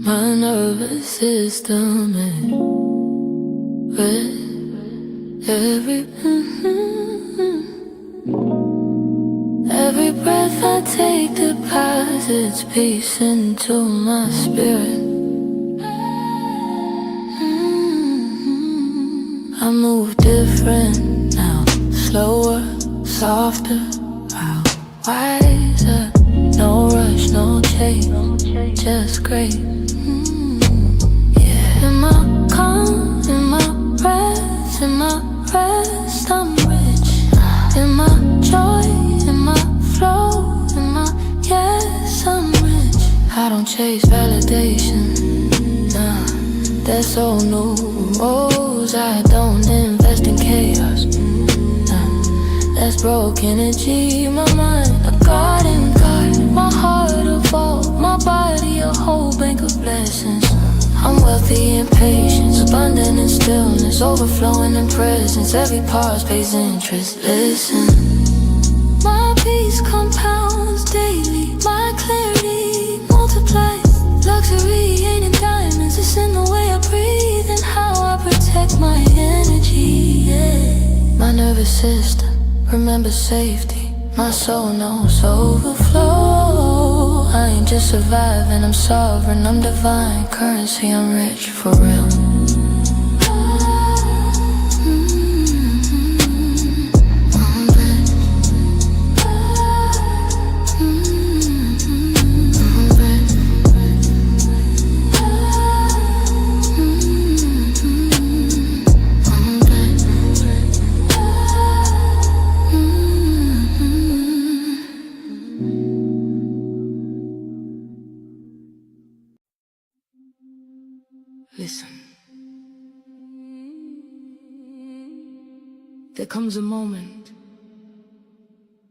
My nervous system is red. Every breath I take deposits peace into my spirit. I move different now, slower, softer, wiser. No rush, no chase, just great. Yeah. In my calm, in my breath, in my rest, I'm rich. In my joy, in my flow, in my yes, I'm rich. I don't chase validation, nah, that's so new. I don't invest in chaos, nah, that's broke energy. My mind a garden card, my heart a vault, my body a whole bank of blessings. I'm wealthy in patience, abundant in stillness, overflowing in presence. Every pause pays interest. Listen, my peace compounds daily, my clarity multiplies. Luxury ain't in diamonds, it's in the way I breathe and how I protect my energy. Yeah. My nervous system remembers safety, my soul knows overflow. I ain't just surviving, I'm sovereign, I'm divine currency, I'm rich for real. Listen, there comes a moment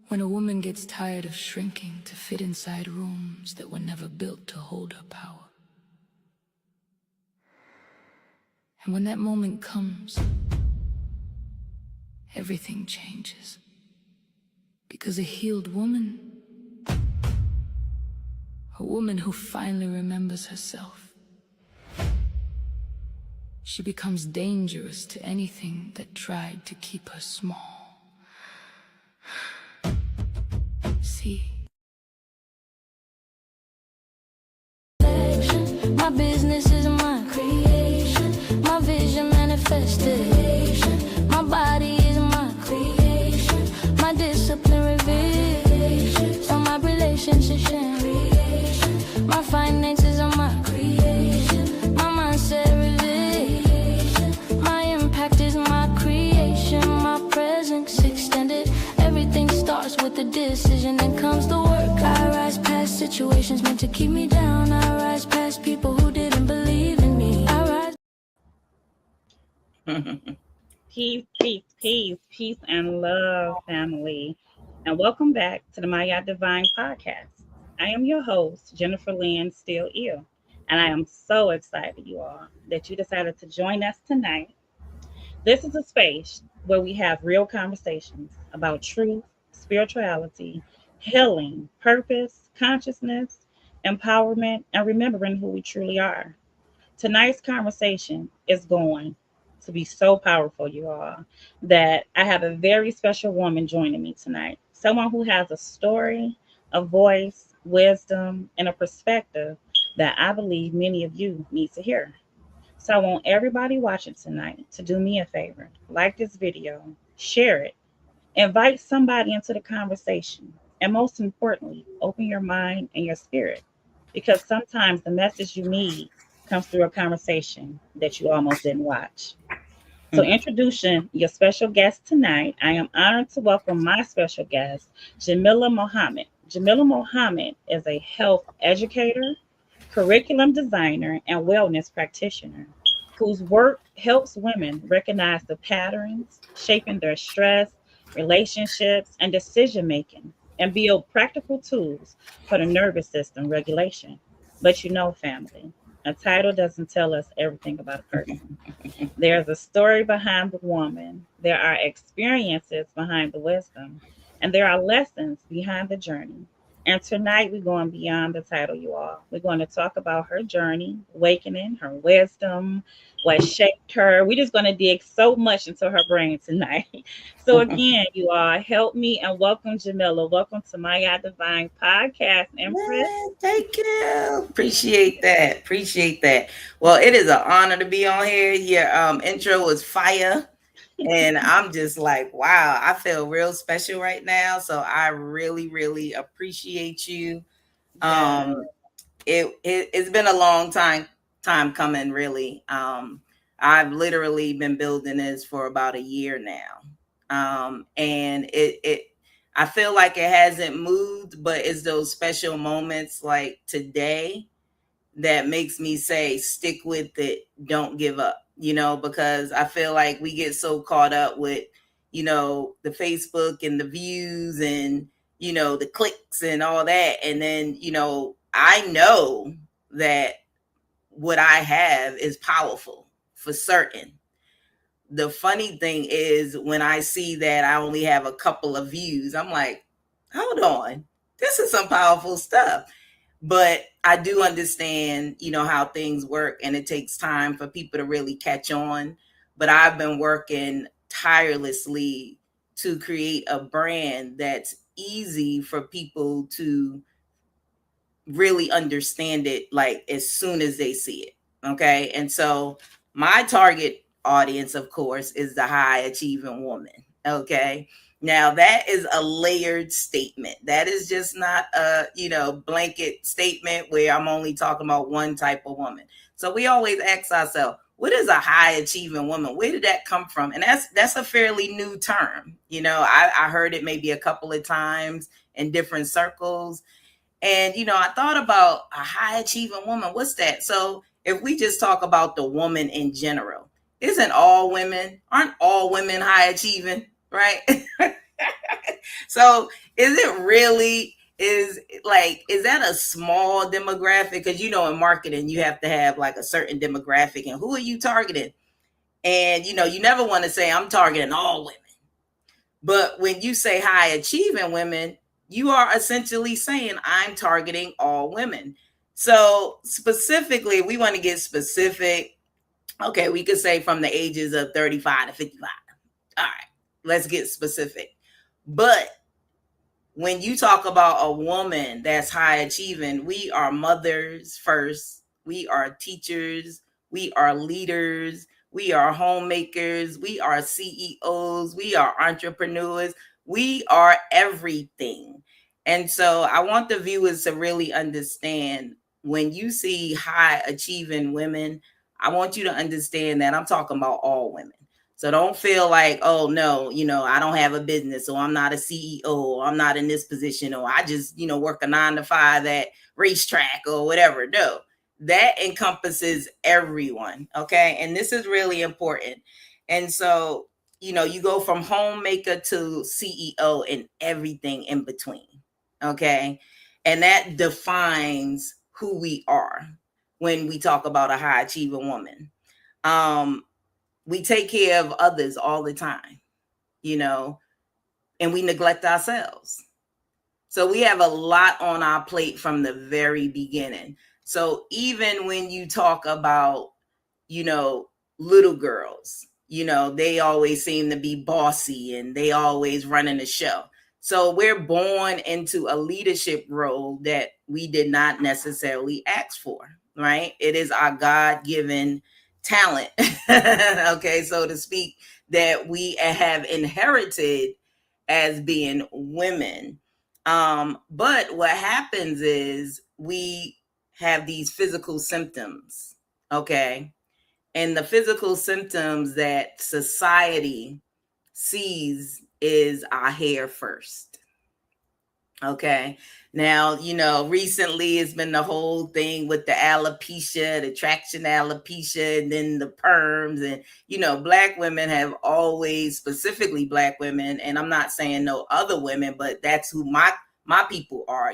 when a woman gets tired of shrinking to fit inside rooms that were never built to hold her power. And when that moment comes, everything changes. Because a healed woman, a woman who finally remembers herself, she becomes dangerous to anything that tried to keep her small. See? My business is my creation, my vision manifestation, my body is my creation, my discipline revelation, so my relationships and creation, my finances are my creation, my mindset revelation. With the decision, then comes the work. I rise past situations meant to keep me down. I rise past people who didn't believe in me. I rise. Peace, and love, family. And welcome back to the Maat Divine Podcast. I am your host, Jennifer Lynn Steele, and I am so excited, you all, that you decided to join us tonight. This is a space where we have real conversations about truth, spirituality, healing, purpose, consciousness, empowerment, and remembering who we truly are. Tonight's conversation is going to be so powerful, you all, that I have a very special woman joining me tonight. Someone who has a story, a voice, wisdom, and a perspective that I believe many of you need to hear. So I want everybody watching tonight to do me a favor. Like this video, share it, invite somebody into the conversation, and most importantly, open your mind and your spirit, because sometimes the message you need comes through a conversation that you almost didn't watch. So introducing your special guest tonight, I am honored to welcome my special guest, Jamillah Muhammad. Jamillah Muhammad is a health educator, curriculum designer, and wellness practitioner whose work helps women recognize the patterns shaping their stress, relationships, and decision making, and build practical tools for the nervous system regulation. But you know, family, a title doesn't tell us everything about a person. There's a story behind the woman, there are experiences behind the wisdom, and there are lessons behind the journey. And tonight we're going beyond the title, you all. We're going to talk about her journey, awakening, her wisdom, what shaped her. We're just going to dig so much into her brain tonight. So again, you all, help me and welcome Jamillah. Welcome to My God Divine Podcast, Empress. Man, thank you. Appreciate that. Appreciate that. Well, it is an honor to be on here. Your intro was fire. And I'm just like, wow, I feel real special right now. So I really, really appreciate you. Yes. Um, it's been a long time coming, really. I've literally been building this for about a year now. And it I feel like it hasn't moved, but it's those special moments like today that makes me say stick with it, don't give up, because I feel like we get so caught up with the Facebook and the views and the clicks and all that, and then I know that what I have is powerful for certain. The funny thing is when I see that I only have a couple of views, I'm like, hold on, this is some powerful stuff. But I do understand, how things work, and it takes time for people to really catch on. But I've been working tirelessly to create a brand that's easy for people to really understand it, like as soon as they see it. Okay. And so my target audience, of course, is the high achieving woman. Okay. Now that is a layered statement. That is just not a, blanket statement where I'm only talking about one type of woman. So we always ask ourselves, what is a high achieving woman? Where did that come from? And that's a fairly new term. I heard it maybe a couple of times in different circles. And, I thought about a high achieving woman. What's that? So if we just talk about the woman in general, aren't all women high achieving, right? So is it really, is that a small demographic? Because, in marketing, you have to have like a certain demographic, and who are you targeting? And, you never want to say I'm targeting all women. But when you say high achieving women, you are essentially saying I'm targeting all women. So specifically, we want to get specific. Okay, we could say from the ages of 35 to 55. All right, let's get specific. But when you talk about a woman that's high achieving, we are mothers first. We are teachers. We are leaders. We are homemakers. We are CEOs. We are entrepreneurs. We are everything. And so I want the viewers to really understand, when you see high achieving women, I want you to understand that I'm talking about all women. So don't feel like, oh no, I don't have a business, or I'm not a CEO, or I'm not in this position, or I just, work a 9 to 5 at racetrack or whatever. No, that encompasses everyone. Okay. And this is really important. And so, you go from homemaker to CEO and everything in between. Okay. And that defines who we are when we talk about a high achieving woman. We take care of others all the time, and we neglect ourselves. So we have a lot on our plate from the very beginning. So even when you talk about, little girls, they always seem to be bossy and they always running the show. So we're born into a leadership role that we did not necessarily ask for, right? It is our God-given talent, okay, so to speak, that we have inherited as being women. But what happens is we have these physical symptoms, okay? And the physical symptoms that society sees is our hair first. Okay. Now, recently it's been the whole thing with the alopecia, the traction alopecia, and then the perms. And, Black women have always, specifically Black women, and I'm not saying no other women, but that's who my people are,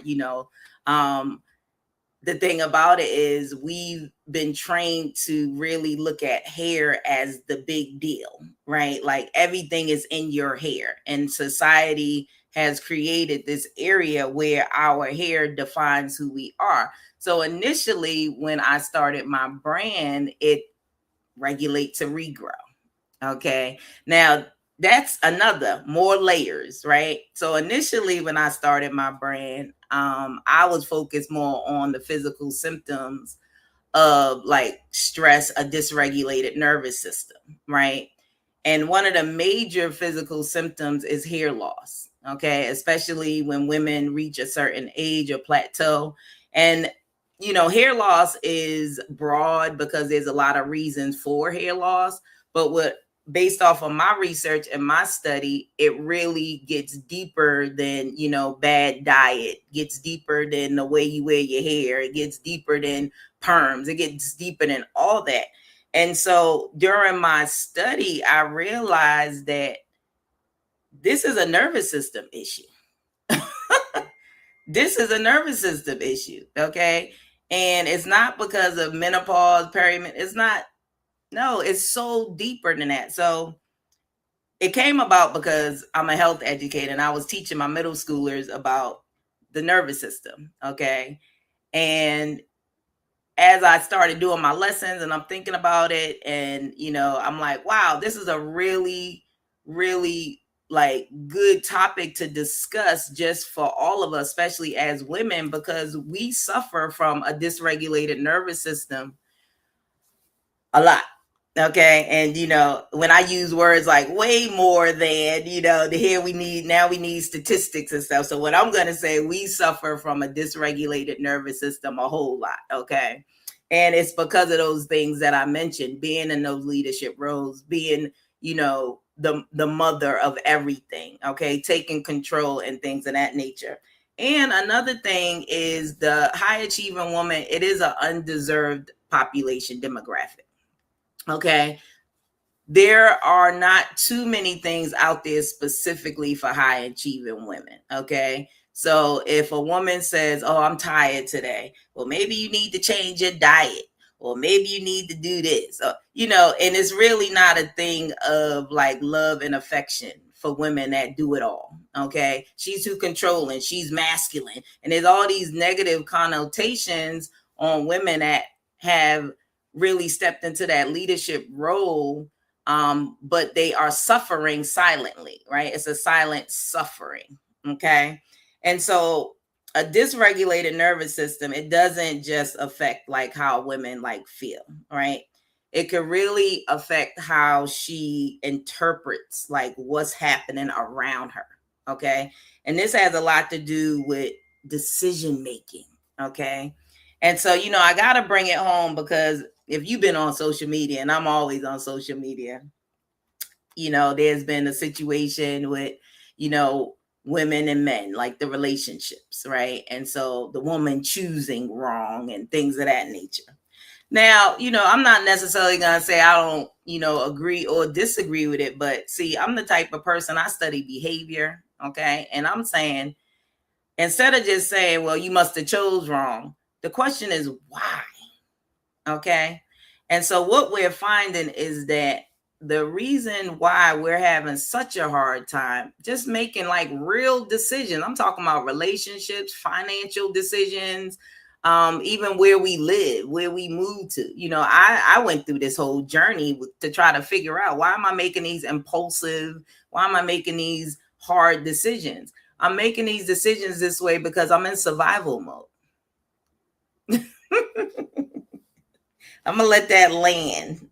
the thing about it is we've been trained to really look at hair as the big deal, right? Like everything is in your hair, and society has created this area where our hair defines who we are. So initially, when I started my brand, it regulates to regrow. Okay. Now that's another more layers, right? So initially when I started my brand, I was focused more on the physical symptoms of like stress, a dysregulated nervous system, right? And one of the major physical symptoms is hair loss, okay? Especially when women reach a certain age or plateau. And, hair loss is broad because there's a lot of reasons for hair loss. But based off of my research and my study, it really gets deeper than, bad diet, gets deeper than the way you wear your hair, it gets deeper than perms, it gets deeper than all that. And so during my study, I realized that this is a nervous system issue. This is a nervous system issue, okay? And it's not because of menopause, perimenopause. It's not, no, it's so deeper than that. So it came about because I'm a health educator and I was teaching my middle schoolers about the nervous system, okay? And as I started doing my lessons and I'm thinking about it, and I'm like, wow, this is a really, really like good topic to discuss just for all of us, especially as women, because we suffer from a dysregulated nervous system a lot. Okay. And when I use words like way more than, we need statistics and stuff. So what I'm going to say, we suffer from a dysregulated nervous system a whole lot. Okay. And it's because of those things that I mentioned, being in those leadership roles, being, the mother of everything. Okay. Taking control and things of that nature. And another thing is the high achieving woman. It is an undeserved population demographic. Okay. There are not too many things out there specifically for high achieving women. Okay. So if a woman says, oh, I'm tired today, well, maybe you need to change your diet, or maybe you need to do this, or, and it's really not a thing of like love and affection for women that do it all. Okay. She's too controlling. She's masculine. And there's all these negative connotations on women that have really stepped into that leadership role, but they are suffering silently, right? It's a silent suffering, okay? And so a dysregulated nervous system, it doesn't just affect like how women like feel, right? It could really affect how she interprets like what's happening around her, okay? And this has a lot to do with decision making, okay? And so, I got to bring it home because if you've been on social media, and I'm always on social media, there's been a situation with, women and men, like the relationships, right? And so the woman choosing wrong and things of that nature. Now, I'm not necessarily going to say I don't, agree or disagree with it, but see, I'm the type of person, I study behavior, okay? And I'm saying, instead of just saying, well, you must have chose wrong, the question is why? Okay. And so what we're finding is that the reason why we're having such a hard time just making like real decisions, I'm talking about relationships, financial decisions, even where we live, where we move to. I went through this whole journey to try to figure out, why am I making these impulsive, why am I making these hard decisions? I'm making these decisions this way because I'm in survival mode. I'm gonna let that land.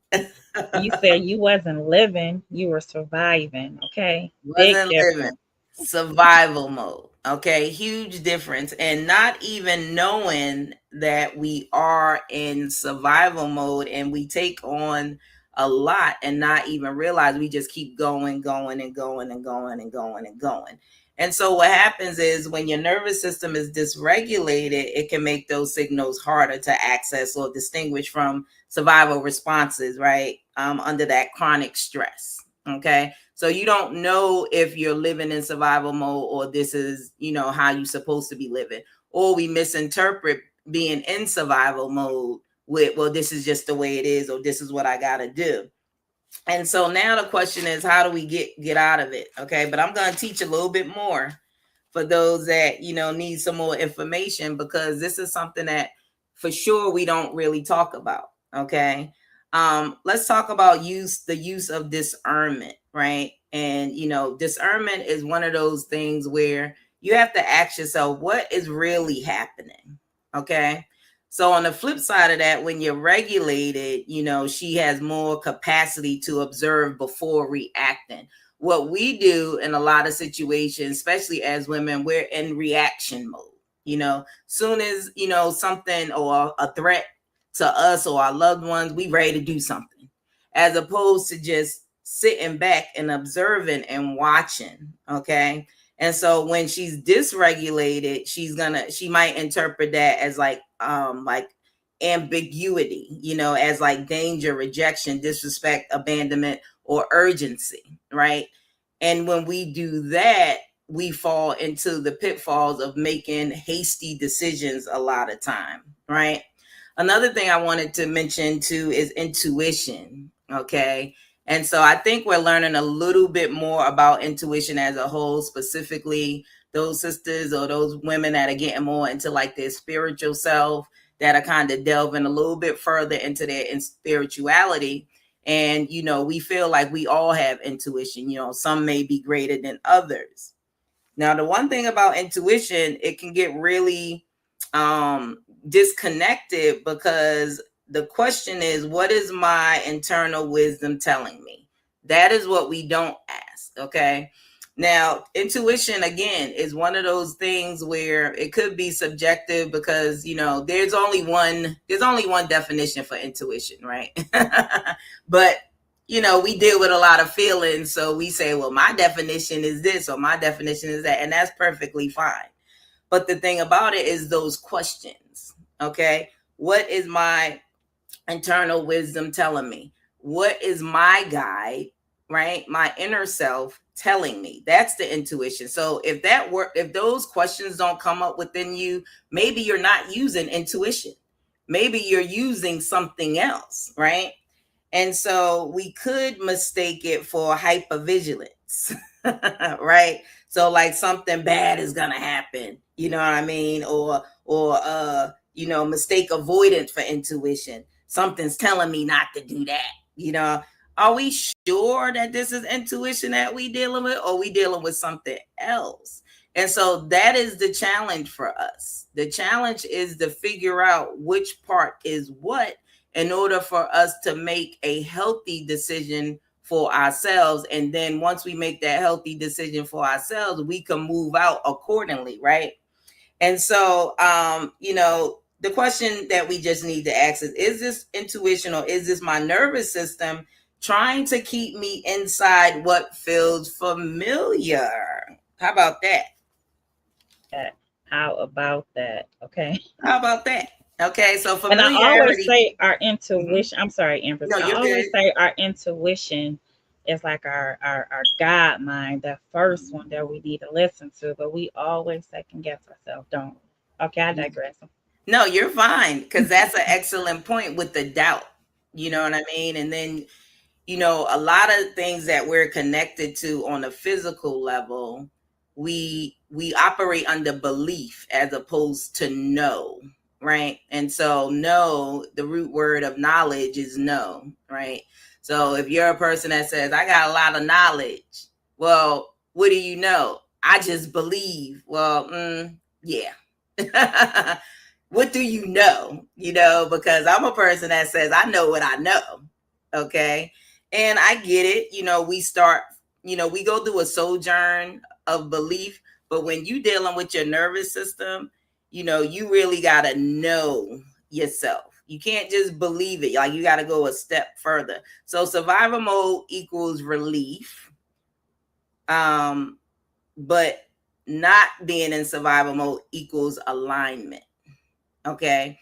You said you wasn't living, you were surviving. Okay. Wasn't living. Survival mode. Okay. Huge difference. And not even knowing that we are in survival mode and we take on a lot and not even realize we just keep going and going and going and going and going. And so what happens is when your nervous system is dysregulated, it can make those signals harder to access or distinguish from survival responses, right? Under that chronic stress. Okay. So you don't know if you're living in survival mode or this is, how you're supposed to be living. Or we misinterpret being in survival mode with, well, this is just the way it is, or this is what I got to do. And so now the question is, how do we get out of it? Okay. But I'm going to teach a little bit more for those that, need some more information, because this is something that for sure we don't really talk about. Okay. Let's talk about the use of discernment, right? And, discernment is one of those things where you have to ask yourself, what is really happening? Okay. So on the flip side of that, when you're regulated, she has more capacity to observe before reacting. What we do in a lot of situations, especially as women, we're in reaction mode. Soon as, something or a threat to us or our loved ones, we ready to do something, as opposed to just sitting back and observing and watching. Okay. And so when she's dysregulated, she might interpret that as like ambiguity, as like danger, rejection, disrespect, abandonment, or urgency, right? And when we do that, we fall into the pitfalls of making hasty decisions a lot of time, right? Another thing I wanted to mention too is intuition, okay? And so I think we're learning a little bit more about intuition as a whole, specifically those sisters or those women that are getting more into like their spiritual self, that are kind of delving a little bit further into their spirituality. And, we feel like we all have intuition, some may be greater than others. Now, the one thing about intuition, it can get really disconnected, because the question is, what is my internal wisdom telling me? That is what we don't ask. Okay. Now, intuition, again, is one of those things where it could be subjective, because, there's only one definition for intuition, right? But, we deal with a lot of feelings. So we say, well, my definition is this, or my definition is that, and that's perfectly fine. But the thing about it is those questions. Okay. What is my internal wisdom telling me? What is my guide, right? My inner self telling me? That's the intuition. So if those questions don't come up within you, maybe you're not using intuition. Maybe you're using something else, right? And so we could mistake it for hypervigilance, right? So like something bad is going to happen, you know what I mean? Or mistake avoidance for intuition. Something's telling me not to do that. Are we sure that this is intuition that we dealing with, or we dealing with something else? And so that is the challenge for us. The challenge is to figure out which part is what, in order for us to make a healthy decision for ourselves. And then once we make that healthy decision for ourselves, we can move out accordingly, right? And so, the question that we just need to ask is this intuition, or is this my nervous system trying to keep me inside what feels familiar? How about that? How about that? Okay. How about that? Okay, so familiarity. And I always say our intuition. Mm-hmm. I'm sorry, Amber. No, I always say our intuition is like our God mind, the first one that we need to listen to. But we always second guess ourselves, don't we? Okay, I digress. No, you're fine, because that's an excellent point with the doubt. You know what I mean? And then, a lot of things that we're connected to on a physical level, we operate under belief as opposed to know, right? And so know, the root word of knowledge is know, right? So if you're a person that says, I got a lot of knowledge, well, what do you know? I just believe. Well, yeah. What do you know? Because I'm a person that says, I know what I know. Okay. And I get it. We start, we go through a sojourn of belief, but when you dealing with your nervous system, you really got to know yourself. You can't just believe it. Like, you got to go a step further. So survival mode equals relief. But not being in survival mode equals alignment. Okay.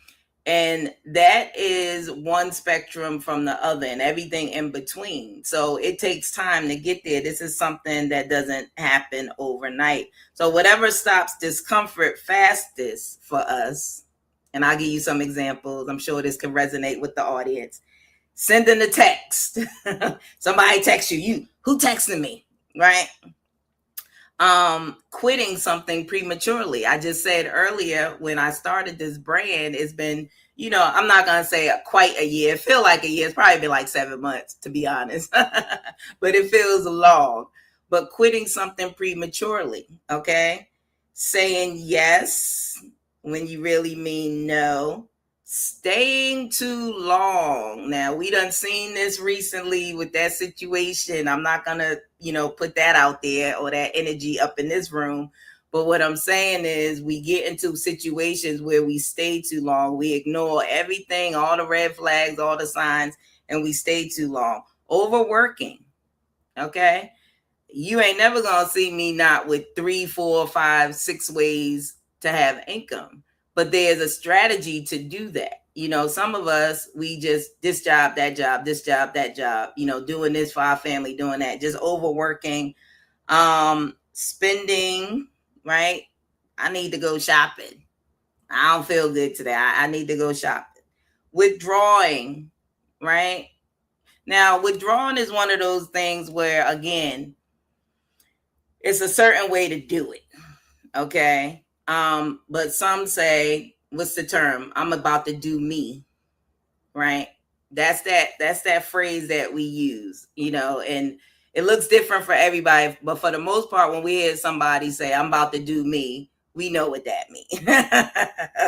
And that is one spectrum from the other, and everything in between. So it takes time to get there. This is something that doesn't happen overnight. So whatever stops discomfort fastest for us, and I'll give you some examples. I'm sure this can resonate with the audience. Sending a text. Somebody texts you, who texting me, right? quitting something prematurely. I just said earlier when I started this brand, it's been, I'm not gonna say quite a year. It feel like a year. It's probably been like 7 months, to be honest, but it feels long. But quitting something prematurely, okay, saying yes when you really mean no, staying too long. Now we done seen this recently with that situation. I'm not gonna, put that out there or that energy up in this room. But what I'm saying is we get into situations where we stay too long. We ignore everything, all the red flags, all the signs, and we stay too long. Overworking. Okay. You ain't never gonna see me not with 3, 4, 5, 6 ways to have income. But there's a strategy to do that. Some of us, we just this job, that job, this job, that job, doing this for our family, doing that, just overworking, spending, right? I need to go shopping. I don't feel good today. I need to go shopping. Withdrawing, right? Now, withdrawing is one of those things where, again, it's a certain way to do it. Okay. But some say, what's the term? I'm about to do me. Right. That's that phrase that we use, and it looks different for everybody. But for the most part, when we hear somebody say, I'm about to do me, we know what that means.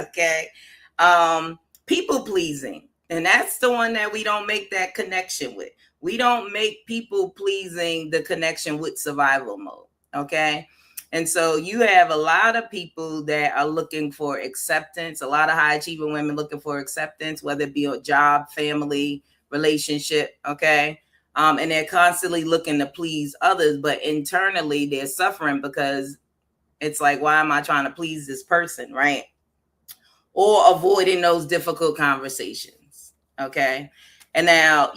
Okay. People pleasing. And that's the one that we don't make that connection with. We don't make people pleasing the connection with survival mode. Okay. And so you have a lot of people that are looking for acceptance, a lot of high achieving women looking for acceptance, whether it be a job, family, relationship. Okay. And they're constantly looking to please others, but internally they're suffering because it's like, why am I trying to please this person? Right. Or avoiding those difficult conversations. Okay. And now,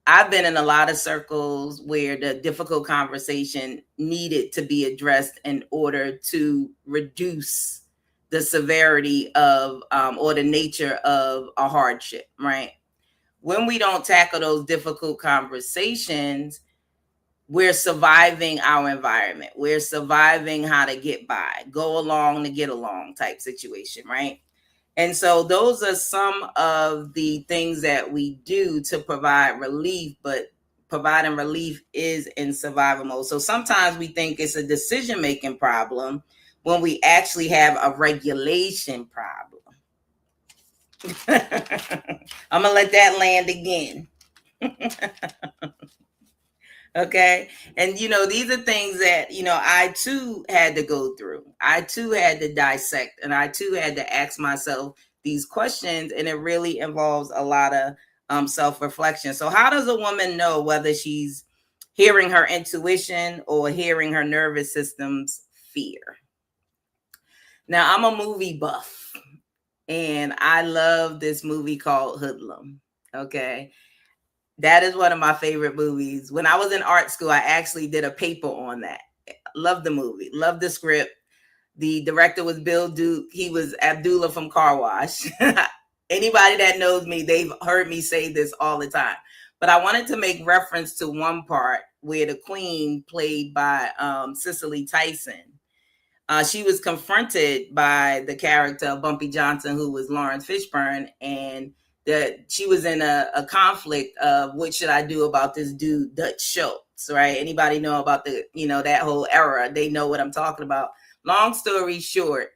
I've been in a lot of circles where the difficult conversation needed to be addressed in order to reduce the severity of or the nature of a hardship, right? When we don't tackle those difficult conversations, we're surviving our environment. We're surviving how to get by, go along to get along type situation, right? And so those are some of the things that we do to provide relief, but providing relief is in survival mode. So sometimes we think it's a decision-making problem when we actually have a regulation problem. I'm going to let that land again. Okay. And, these are things that, I too had to go through. I too had to dissect, and I too had to ask myself these questions. And it really involves a lot of self-reflection. So how does a woman know whether she's hearing her intuition or hearing her nervous system's fear? Now, I'm a movie buff, and I love this movie called Hoodlum. Okay. That is one of my favorite movies. When I was in art school, I actually did a paper on that. Love the movie. Love the script. The director was Bill Duke. He was Abdullah from Car Wash. Anybody that knows me, they've heard me say this all the time. But I wanted to make reference to one part where the queen, played by Cicely Tyson, she was confronted by the character of Bumpy Johnson, who was Lawrence Fishburne, and that she was in a conflict of what should I do about this dude, Dutch Schultz, right? Anybody know about that whole era? They know what I'm talking about. Long story short,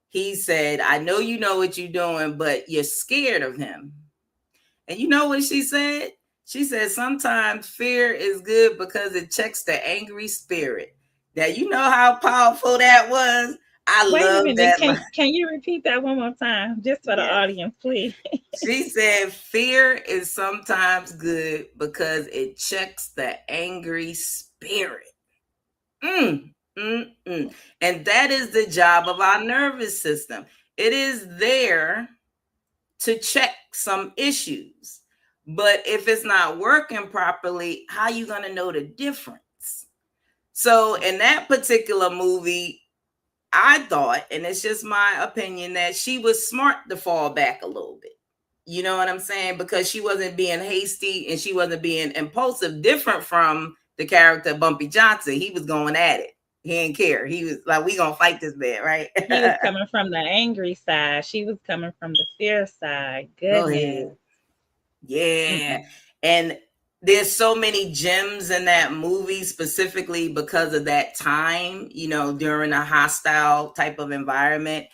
he said, I know you know what you're doing, but you're scared of him. And you know what she said? She said, sometimes fear is good because it checks the angry spirit. Now, you know how powerful that was? I Wait a love minute. that line. Can you repeat that one more time, just for the Yes. audience, please? She said, fear is sometimes good because it checks the angry spirit. And that is the job of our nervous system. It is there to check some issues. But if it's not working properly, how are you going to know the difference? So in that particular movie, I thought, and it's just my opinion, that she was smart to fall back a little bit. You know what I'm saying? Because she wasn't being hasty and she wasn't being impulsive, different from the character Bumpy Johnson. He was going at it. He didn't care. He was like, we gonna fight this man, right? He was coming from the angry side. She was coming from the fear side. Go ahead. Goodness. Yeah. Mm-mm. And there's so many gems in that movie specifically because of that time, during a hostile type of environment.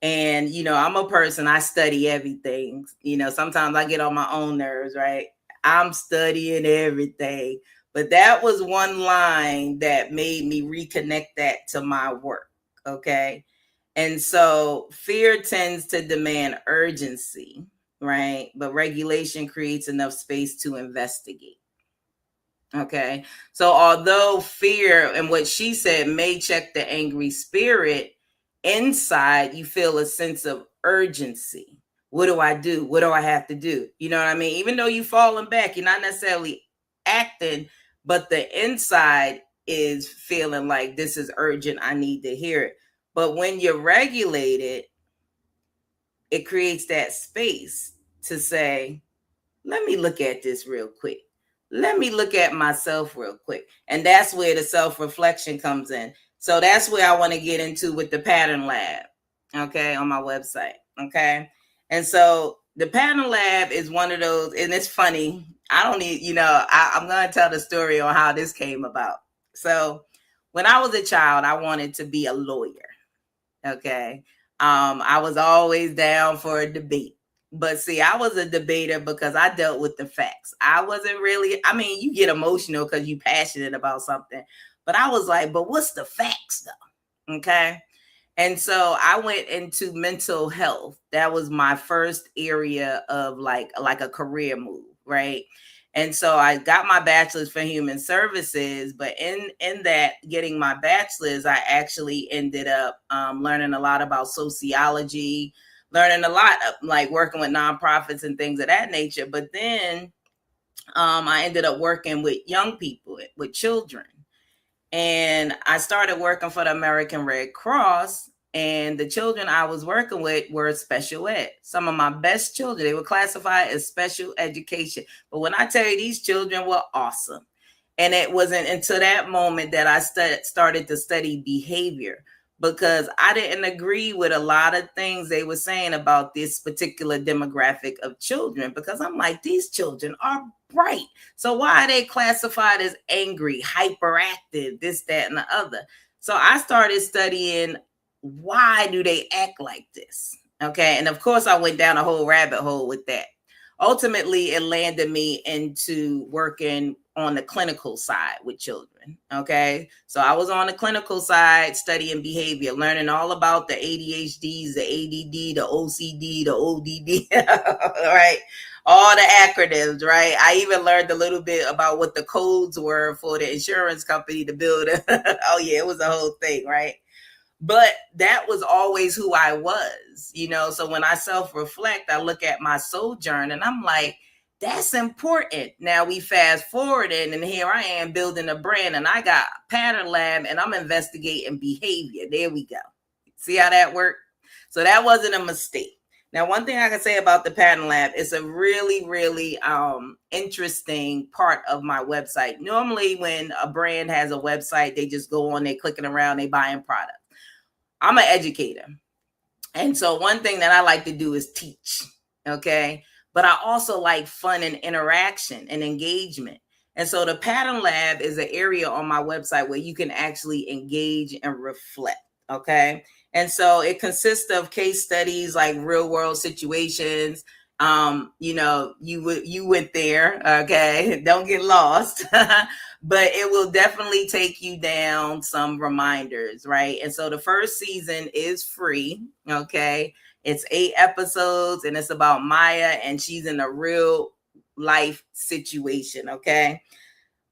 And, I'm a person, I study everything. Sometimes I get on my own nerves, right? I'm studying everything. But that was one line that made me reconnect that to my work. Okay. And so fear tends to demand urgency, right? But regulation creates enough space to investigate. Okay. So although fear and what she said may check the angry spirit, inside you feel a sense of urgency. What do I do? What do I have to do? You know what I mean? Even though you falling back, you're not necessarily acting, but the inside is feeling like this is urgent. I need to hear it. But when you're regulated, it creates that space to say, let me look at this real quick. Let me look at myself real quick. And that's where the self-reflection comes in. So that's where I want to get into with the pattern lab, okay, on my website, okay? And so the pattern lab is one of those, and it's funny. I don't need, I'm going to tell the story on how this came about. So when I was a child, I wanted to be a lawyer, okay? I was always down for a debate. But see, I was a debater because I dealt with the facts. I wasn't really, you get emotional because you're passionate about something. But I was like, but what's the facts though? Okay. And so I went into mental health. That was my first area of like a career move, right? And so I got my bachelor's for human services, but in that getting my bachelor's, I actually ended up learning a lot about sociology, learning a lot of like working with nonprofits and things of that nature. But then I ended up working with young people, with children. And I started working for the American Red Cross. And the children I was working with were special ed. Some of my best children, they were classified as special education. But when I tell you, these children were awesome. And it wasn't until that moment that I started to study behavior, because I didn't agree with a lot of things they were saying about this particular demographic of children, because I'm like, these children are bright. So why are they classified as angry, hyperactive, this, that, and the other? So I started studying, why do they act like this? Okay. And of course, I went down a whole rabbit hole with that. Ultimately, it landed me into working on the clinical side with children. Okay. So I was on the clinical side studying behavior, learning all about the ADHDs, the ADD, the OCD, the ODD, right? All the acronyms, right? I even learned a little bit about what the codes were for the insurance company to build. Oh, yeah, it was a whole thing, right? But that was always who I was, So when I self-reflect, I look at my sojourn and I'm like, that's important. Now we fast forward and here I am building a brand, and I got Pattern Lab and I'm investigating behavior. There we go. See how that worked? So that wasn't a mistake. Now, one thing I can say about the Pattern Lab, it's a really, really interesting part of my website. Normally when a brand has a website, they just go on, they clicking around, they buying products. I'm an educator. And so one thing that I like to do is teach. Okay. But I also like fun and interaction and engagement. And so the Pattern Lab is an area on my website where you can actually engage and reflect. Okay. And so it consists of case studies, like real world situations. You went there. Okay. Don't get lost. But it will definitely take you down some reminders, right? And so the first season is free, okay? It's 8 episodes, and it's about Maya, and she's in a real life situation, okay?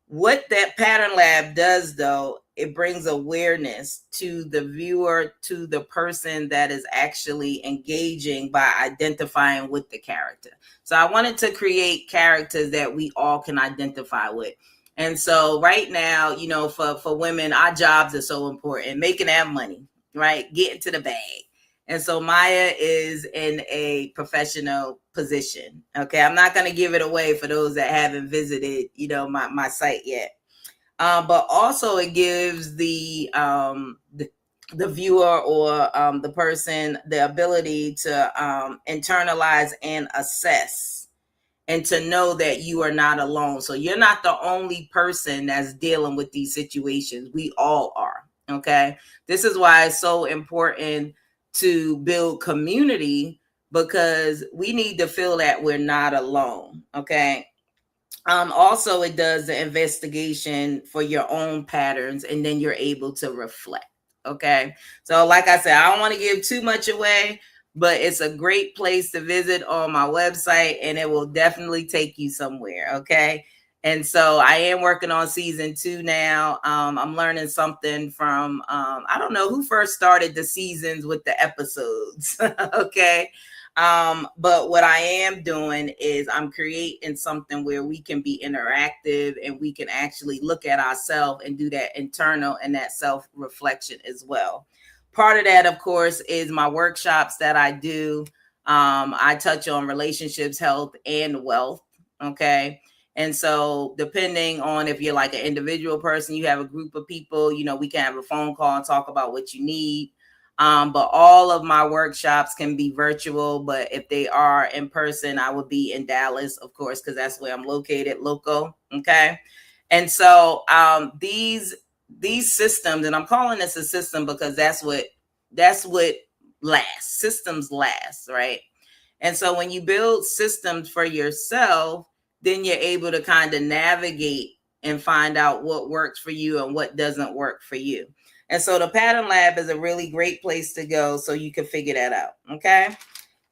What that Pattern Lab does, though, it brings awareness to the viewer, to the person that is actually engaging by identifying with the character. So I wanted to create characters that we all can identify with. And so right now, for women, our jobs are so important, making that money, right? Getting to the bag. And so Maya is in a professional position. Okay. I'm not going to give it away for those that haven't visited, my site yet. But also it gives the viewer or the person the ability to internalize and assess and to know that you are not alone. So you're not the only person that's dealing with these situations. We all are. Okay. This is why it's so important to build community, because we need to feel that we're not alone. Okay. Also, it does the investigation for your own patterns, and then you're able to reflect. Okay. So, like I said, I don't want to give too much away, but it's a great place to visit on my website, and it will definitely take you somewhere. Okay. And so I am working on season 2 now. I'm learning something from, I don't know who first started the seasons with the episodes. Okay. But what I am doing is I'm creating something where we can be interactive and we can actually look at ourselves and do that internal and that self-reflection as well. Part of that, of course, is my workshops that I do. I touch on relationships, health, and wealth. Okay. And so depending on if you're like an individual person, you have a group of people, we can have a phone call and talk about what you need. But all of my workshops can be virtual, but if they are in person, I would be in Dallas, of course, because that's where I'm located, local. Okay. And so these systems, and I'm calling this a system because that's what lasts. Systems last, right? And so when you build systems for yourself, then you're able to kind of navigate and find out what works for you and what doesn't work for you. And so the Pattern Lab is a really great place to go so you can figure that out. Okay.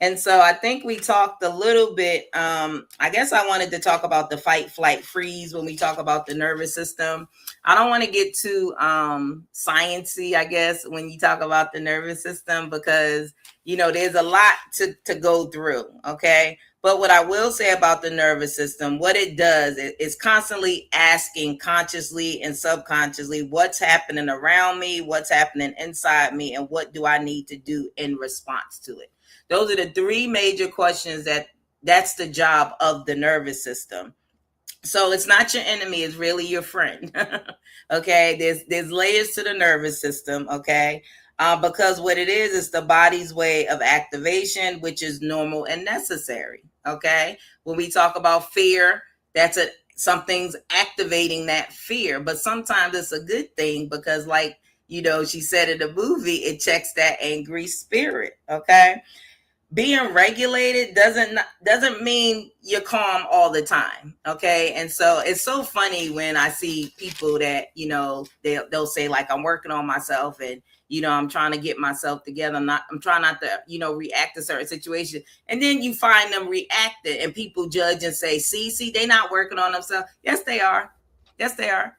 And so I think we talked a little bit. I guess I wanted to talk about the fight, flight, freeze when we talk about the nervous system. I don't want to get too sciencey, I guess, when you talk about the nervous system, because, there's a lot to go through. Okay. But what I will say about the nervous system, what it does is constantly asking consciously and subconsciously what's happening around me, what's happening inside me, and what do I need to do in response to it. Those are the 3 major questions that's the job of the nervous system. So it's not your enemy, it's really your friend. Okay. There's layers to the nervous system. Okay. Because what it is the body's way of activation, which is normal and necessary. Okay. When we talk about fear, something's activating that fear, but sometimes it's a good thing because, like, she said in the movie, it checks that angry spirit. Okay. Being regulated doesn't mean you're calm all the time. Okay. And so it's so funny when I see people that, they'll say, like, I'm working on myself and, I'm trying to get myself together. I'm trying not to, react to certain situations. And then you find them reacting and people judge and say, see, they're not working on themselves. Yes, they are. Yes, they are.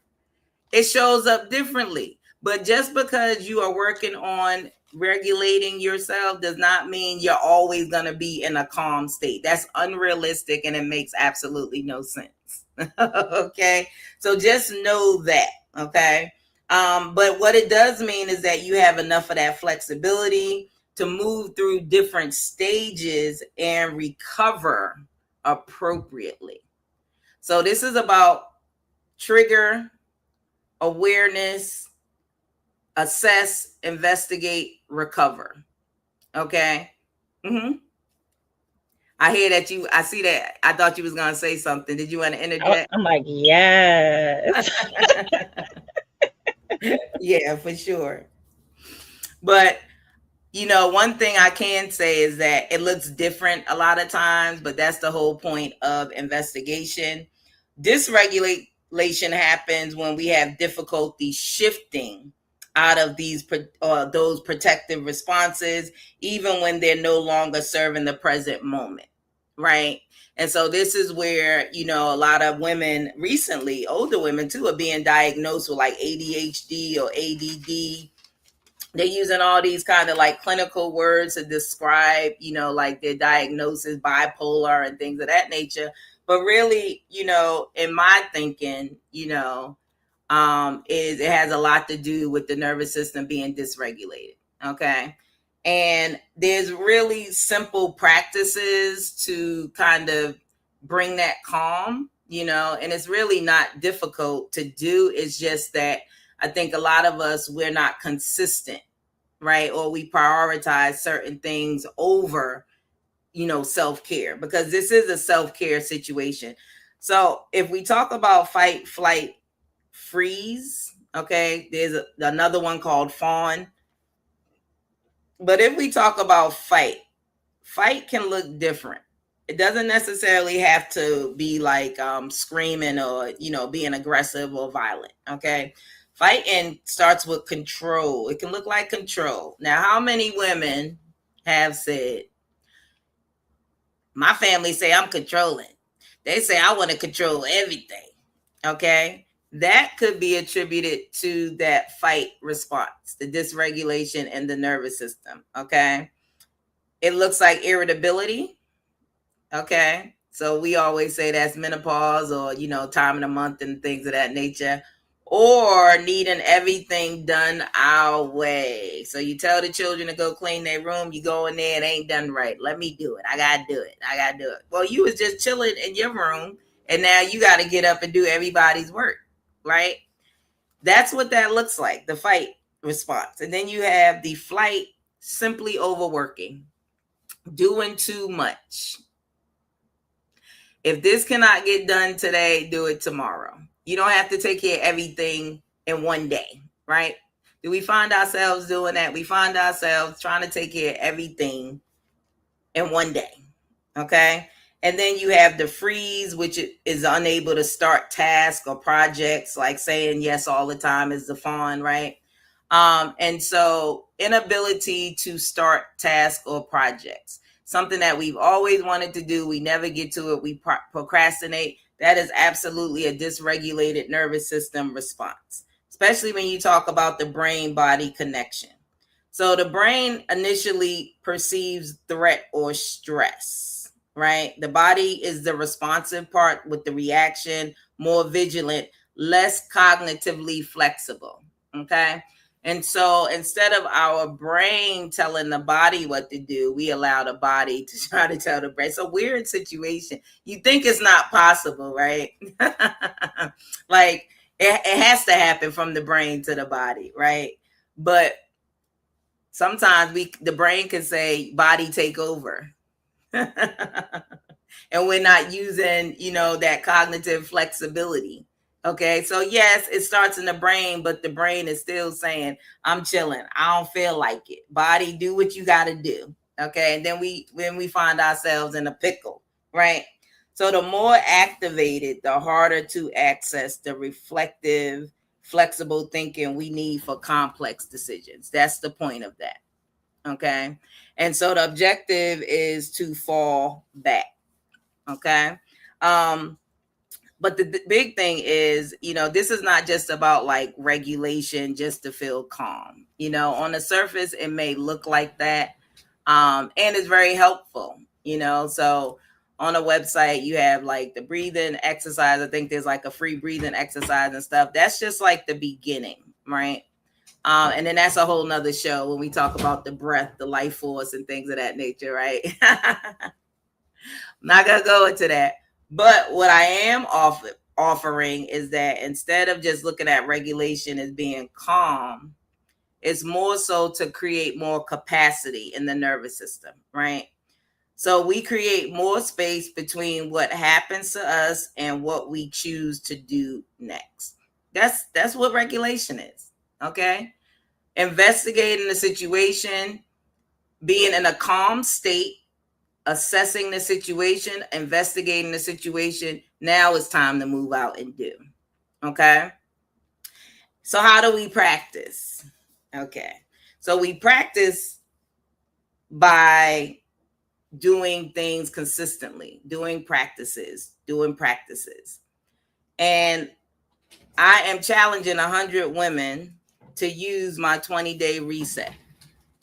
It shows up differently. But just because you are working on regulating yourself does not mean you're always going to be in a calm state. That's unrealistic and it makes absolutely no sense. Okay. So just know that. Okay. But what it does mean is that you have enough of that flexibility to move through different stages and recover appropriately. So this is about trigger, awareness, assess, investigate, recover. Okay. Mm-hmm. I see that. I thought you was going to say something. Did you want to interject? I'm like, yes. Yeah, for sure. But, one thing I can say is that it looks different a lot of times, but that's the whole point of investigation. Dysregulation happens when we have difficulty shifting out of those protective responses, even when they're no longer serving the present moment, right? And so this is where, a lot of women recently, older women too, are being diagnosed with like ADHD or ADD. They're using all these kind of like clinical words to describe, like their diagnosis, bipolar and things of that nature. But really, in my thinking, is it has a lot to do with the nervous system being dysregulated. Okay. And there's really simple practices to kind of bring that calm and it's really not difficult to do. It's just that I think a lot of us, we're not consistent, right? Or we prioritize certain things over, self-care, because this is a self-care situation. So if we talk about fight, flight, freeze, okay, there's another one called fawn. But if we talk about fight can look different. It doesn't necessarily have to be like screaming or being aggressive or violent. Okay, fighting starts with control. It can look like control. Now, how many women have said, my family say I'm controlling? They say I want to control everything. Okay, that could be attributed to that fight response, the dysregulation in the nervous system. Okay, it looks like irritability. Okay. So we always say that's menopause, or, time of the month and things of that nature, or needing everything done our way. So you tell the children to go clean their room. You go in there, it ain't done right. Let me do it. I got to do it. I got to do it. Well, you was just chilling in your room, and now you got to get up and do everybody's work, right? That's what that looks like, the fight response. And then you have the flight, simply overworking, doing too much. If this cannot get done today, do it tomorrow. You don't have to take care of everything in one day, right? Do we find ourselves doing that? We find ourselves trying to take care of everything in one day, okay? And then you have the freeze, which is unable to start tasks or projects, like saying yes all the time is the fawn, right? And so inability to start tasks or projects. Something that we've always wanted to do, we never get to it, we procrastinate. That is absolutely a dysregulated nervous system response, especially when you talk about the brain-body connection. So the brain initially perceives threat or stress, right? The body is the responsive part with the reaction, more vigilant, less cognitively flexible, okay? And so instead of our brain telling the body what to do, we allow the body to try to tell the brain. It's a weird situation. You think it's not possible, right? Like it has to happen from the brain to the body, right? But sometimes the brain can say, body take over. And we're not using, that cognitive flexibility. Okay, so yes, it starts in the brain, but the brain is still saying, I'm chilling. I don't feel like it. Body, do what you got to do. Okay, and then we find ourselves in a pickle, right? So the more activated, the harder to access the reflective, flexible thinking we need for complex decisions. That's the point of that. Okay, and so the objective is to fall back. Okay. But the big thing is, this is not just about like regulation just to feel calm. On the surface, it may look like that. And it's very helpful, So on a website, you have like the breathing exercise. I think there's like a free breathing exercise and stuff. That's just like the beginning, right? And then that's a whole nother show when we talk about the breath, the life force, and things of that nature, right? Not going to go into that. But what I am offering is that instead of just looking at regulation as being calm, it's more so to create more capacity in the nervous system, right? So we create more space between what happens to us and what we choose to do next. That's what regulation is, okay? Investigating the situation, being in a calm state, assessing the situation, investigating the situation. Now it's time to move out and do. Okay. So how do we practice? Okay. So we practice by doing things consistently, doing practices. And I am challenging 100 women to use my 20-day reset.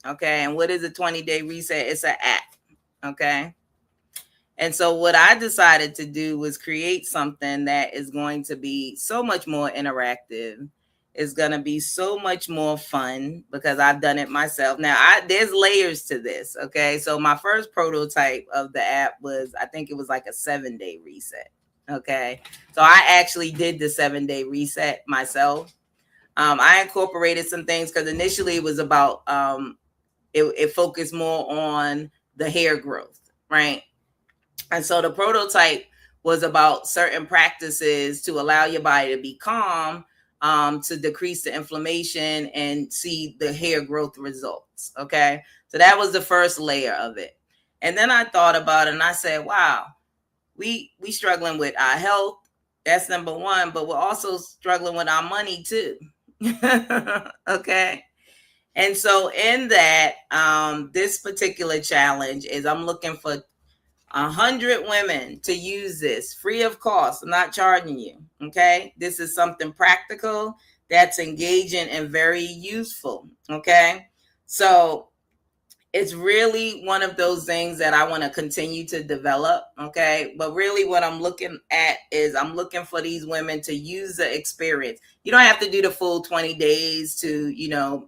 Okay. And what is a 20-day reset? It's an app. Okay. And so what I decided to do was create something that is going to be so much more interactive. It's going to be so much more fun because I've done it myself. Now, there's layers to this. Okay. So my first prototype of the app was, I think it was like a 7-day reset. Okay. So I actually did the 7-day reset myself. I incorporated some things because initially it was about, it focused more on the hair growth, right? And so the prototype was about certain practices to allow your body to be calm, to decrease the inflammation and see the hair growth results. Okay. So that was the first layer of it. And then I thought about it and I said, wow, we struggling with our health. That's number one, but we're also struggling with our money too. Okay. And so in that, this particular challenge is I'm looking for 100 women to use this free of cost. I'm not charging you. Okay. This is something practical that's engaging and very useful. Okay. So it's really one of those things that I want to continue to develop. Okay. But really, what I'm looking at is I'm looking for these women to use the experience. You don't have to do the full 20 days to,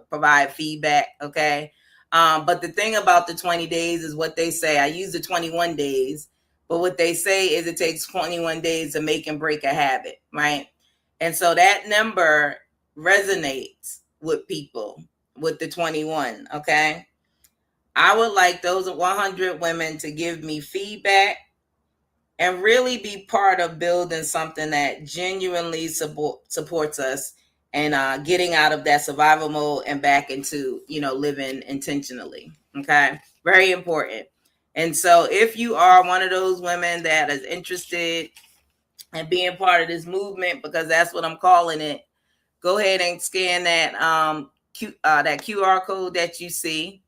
provide feedback. Okay. But the thing about the 20 days is what they say. I use the 21 days, but what they say is it takes 21 days to make and break a habit. Right. And so that number resonates with people with the 21. Okay. I would like those 100 women to give me feedback and really be part of building something that genuinely supports us and getting out of that survival mode and back into, living intentionally. Okay. Very important. And so if you are one of those women that is interested in being part of this movement, because that's what I'm calling it, go ahead and scan that that QR code that you see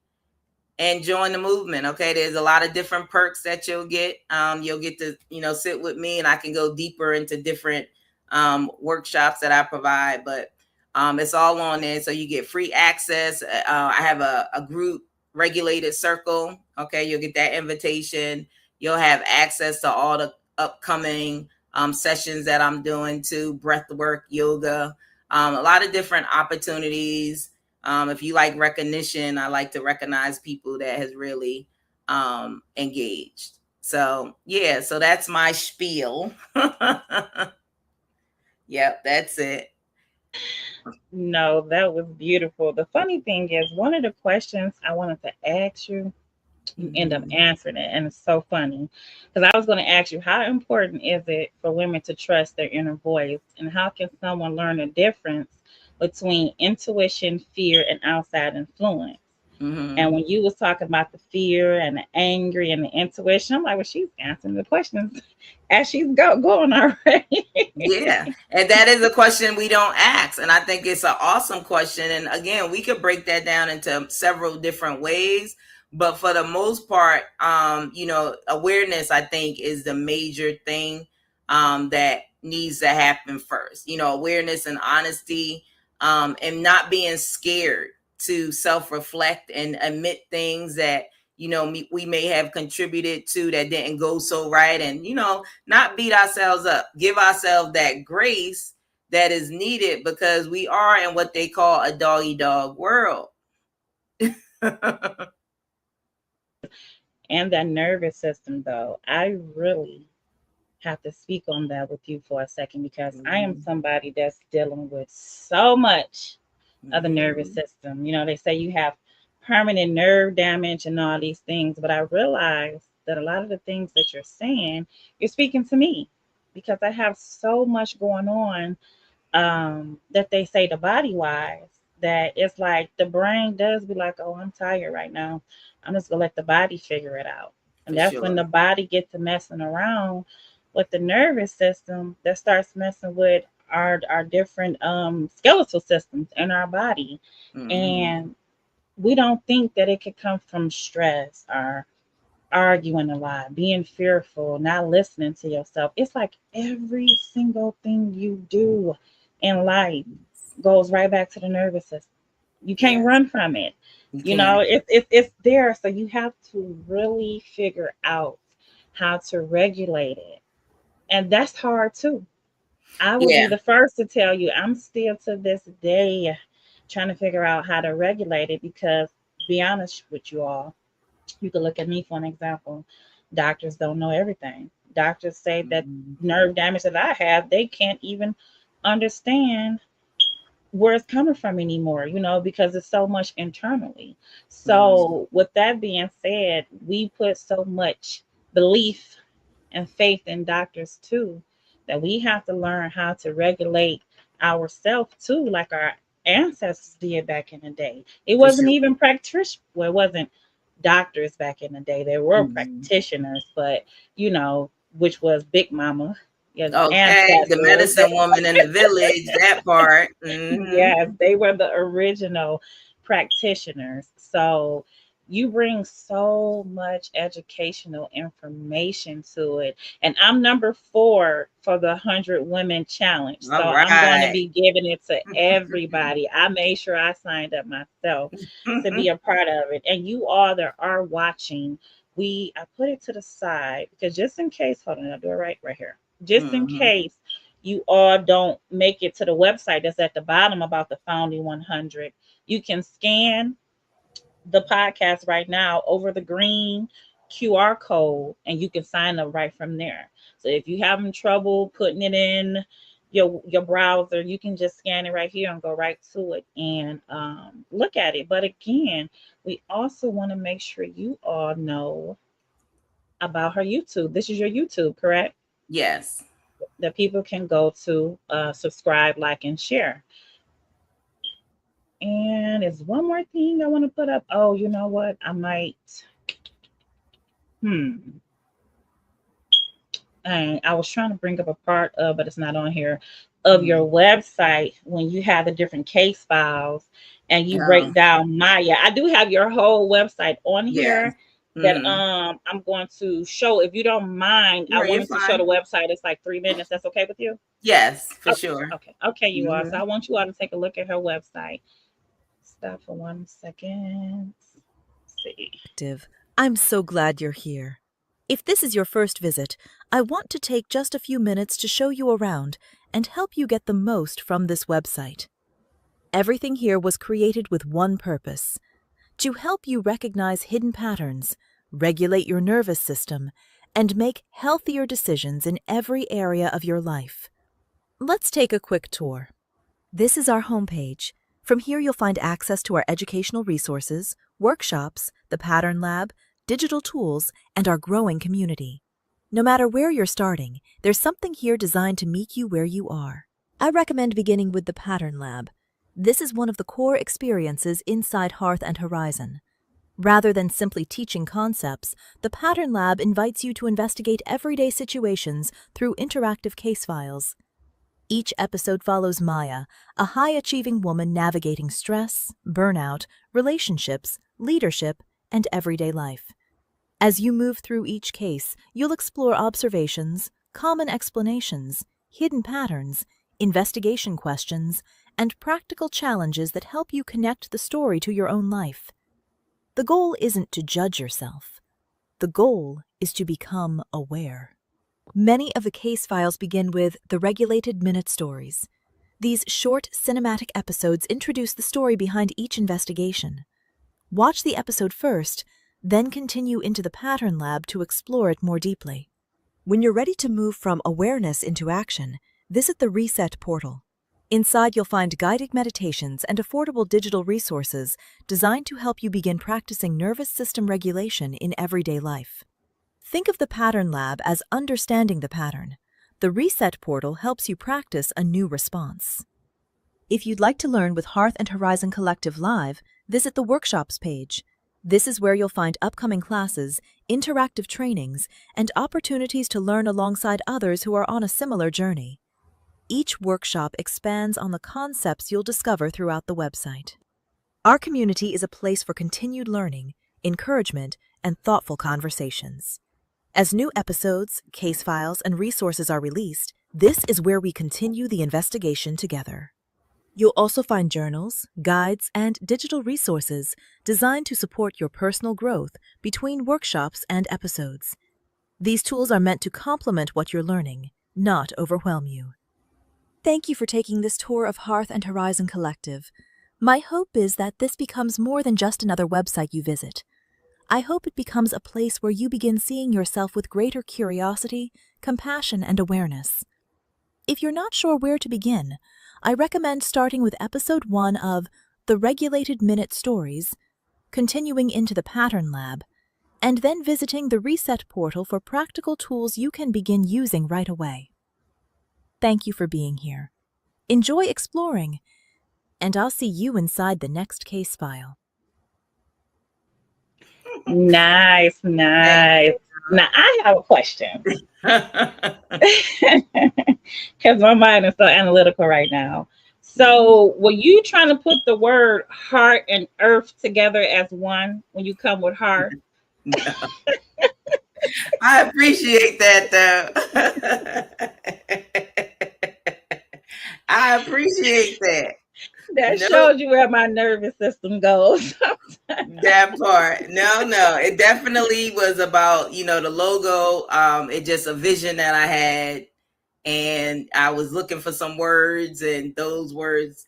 and join the movement. Okay. There's a lot of different perks that you'll get. You'll get to, sit with me and I can go deeper into different workshops that I provide, but it's all on there. So you get free access. I have a group regulated circle. Okay. You'll get that invitation. You'll have access to all the upcoming sessions that I'm doing too, breath work, yoga, a lot of different opportunities. If you like recognition, I like to recognize people that has really engaged. So yeah, so that's my spiel. Yep, that's it. No, that was beautiful. The funny thing is, one of the questions I wanted to ask you, you end up answering it, and it's so funny because I was going to ask you, how important is it for women to trust their inner voice, and how can someone learn the difference between intuition, fear, and outside influence? And when you was talking about the fear and the angry and the intuition, I'm like, well, she's answering the questions as she's going already. Yeah. And that is a question we don't ask. And I think it's an awesome question. And again, we could break that down into several different ways. But for the most part, awareness, I think, is the major thing that needs to happen first. Awareness and honesty, and not being scared to self-reflect and admit things that we may have contributed to that didn't go so right, and not beat ourselves up, give ourselves that grace that is needed, because we are in what they call a doggy dog world. And that nervous system, though, I really have to speak on that with you for a second because I am somebody that's dealing with so much of the nervous system. They say you have permanent nerve damage and all these things, but I realize that a lot of the things that you're saying, you're speaking to me because I have so much going on, that they say the body wise, that it's like the brain does be like, oh, I'm tired right now. I'm just gonna let the body figure it out. And For that's when sure. the body gets to messing around with the nervous system that starts messing with our different skeletal systems in our body. And we don't think that it could come from stress or arguing a lot, being fearful, not listening to yourself. It's like every single thing you do in life goes right back to the nervous system. You can't Yes, run from it. you can. It's there. So you have to really figure out how to regulate it. And that's hard too. I will be Yeah. the first to tell you, I'm still to this day trying to figure out how to regulate it because, to be honest with you all, you could look at me for an example. Doctors don't know everything. Doctors say that Mhm. nerve damage that I have, they can't even understand where it's coming from anymore, because it's so much internally. Mhm. So, with that being said, we put so much belief and faith in doctors too that we have to learn how to regulate ourselves too, like our ancestors did back in the day. It For wasn't sure. even practitioners, well, it wasn't doctors back in the day. There were Mhm. practitioners, but which was Big Mama, yes, Okay, the ancestors. medicine woman in the village, that part. Mhm. Yes, they were the original practitioners. So you bring so much educational information to it. And I'm number 4 for the 100 Women Challenge. So All I'm going to right. be giving it to everybody. I made sure I signed up myself to be a part of it. And you all that are watching, I put it to the side because just in case, hold on, I'll do it right here. Just in Mhm. case you all don't make it to the website that's at the bottom about the Founding 100, you can scan the podcast right now over the green QR code and you can sign up right from there. So if you having trouble putting it in your browser, you can just scan it right here and go right to it and look at it. But again, we also want to make sure you all know about her YouTube. This is your YouTube, correct? Yes. That people can go to subscribe, like, and share. And there's one more thing I want to put up. Oh, you know what? I might. Hmm. And I was trying to bring up a part of, but it's not on here, of your Mhm. website when you have the different case files and you Yeah. break down Maya. I do have your whole website on Yes. here that Mhm. I'm going to show. If you don't mind, I No, you're wanted to show the fine. website. It's like 3 minutes. That's okay with you? Yes, for Oh, sure. okay, you are. So Mhm. I want you all to take a look at her website. Stop for 1 second. See. I'm so glad you're here. If this is your first visit, I want to take just a few minutes to show you around and help you get the most from this website. Everything here was created with one purpose: to help you recognize hidden patterns, regulate your nervous system, and make healthier decisions in every area of your life. Let's take a quick tour. This is our homepage. From here, you'll find access to our educational resources, workshops, the Pattern Lab, digital tools, and our growing community. No matter where you're starting, there's something here designed to meet you where you are. I recommend beginning with the Pattern Lab. This is one of the core experiences inside Hearth and Horizon. Rather than simply teaching concepts, the Pattern Lab invites you to investigate everyday situations through interactive case files. Each episode follows Maya, a high-achieving woman navigating stress, burnout, relationships, leadership, and everyday life. As you move through each case, you'll explore observations, common explanations, hidden patterns, investigation questions, and practical challenges that help you connect the story to your own life. The goal isn't to judge yourself. The goal is to become aware. Many of the case files begin with the regulated minute stories. These short cinematic episodes introduce the story behind each investigation. Watch the episode first, then continue into the Pattern Lab to explore it more deeply. When you're ready to move from awareness into action, visit the Reset portal. Inside, you'll find guided meditations and affordable digital resources designed to help you begin practicing nervous system regulation in everyday life. Think of the Pattern Lab as understanding the pattern. The Reset portal helps you practice a new response. If you'd like to learn with Hearth and Horizon Collective Live, visit the Workshops page. This is where you'll find upcoming classes, interactive trainings, and opportunities to learn alongside others who are on a similar journey. Each workshop expands on the concepts you'll discover throughout the website. Our community is a place for continued learning, encouragement, and thoughtful conversations. As new episodes, case files, and resources are released, this is where we continue the investigation together. You'll also find journals, guides, and digital resources designed to support your personal growth between workshops and episodes. These tools are meant to complement what you're learning, not overwhelm you. Thank you for taking this tour of Hearth and Horizon Collective. My hope is that this becomes more than just another website you visit. I hope it becomes a place where you begin seeing yourself with greater curiosity, compassion, and awareness. If you're not sure where to begin, I recommend starting with episode 1 of The Regulated Minute Stories, continuing into the Pattern Lab, and then visiting the Reset portal for practical tools you can begin using right away. Thank you for being here. Enjoy exploring, and I'll see you inside the next case file. Nice. Now I have a question because my mind is so analytical right now. So, were you trying to put the word heart and earth together as one when you come with heart? No. I appreciate that, though. I appreciate that. That No, shows you where my nervous system goes. that part. No. It definitely was about, the logo. It just a vision that I had, and I was looking for some words, and those words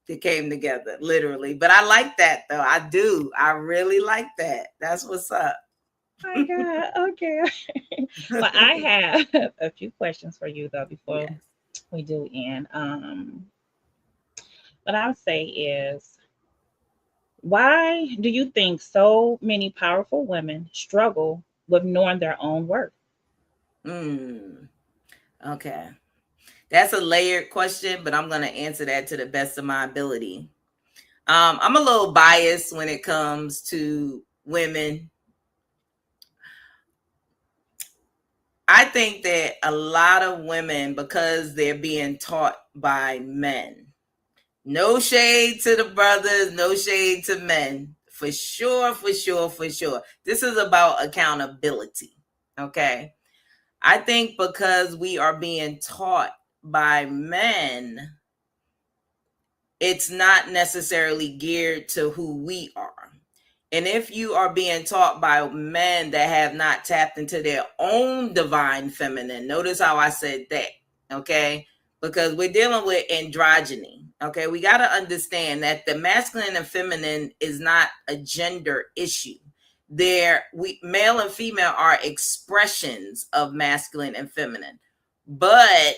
that came together, literally. But I like that, though. I do. I really like that. That's what's up. Oh my God. Okay. Well, I have a few questions for you though before Yes. we do end. What I would say is, why do you think so many powerful women struggle with knowing their own worth? Okay. That's a layered question, but I'm going to answer that to the best of my ability. I'm a little biased when it comes to women. I think that a lot of women, because they're being taught by men, no shade to the brothers, no shade to men, for sure. This is about accountability. Okay. I think because we are being taught by men, it's not necessarily geared to who we are. And if you are being taught by men that have not tapped into their own divine feminine, notice how I said that, okay? Because we're dealing with androgyny, okay? We got to understand that the masculine and feminine is not a gender issue. Male and female are expressions of masculine and feminine, but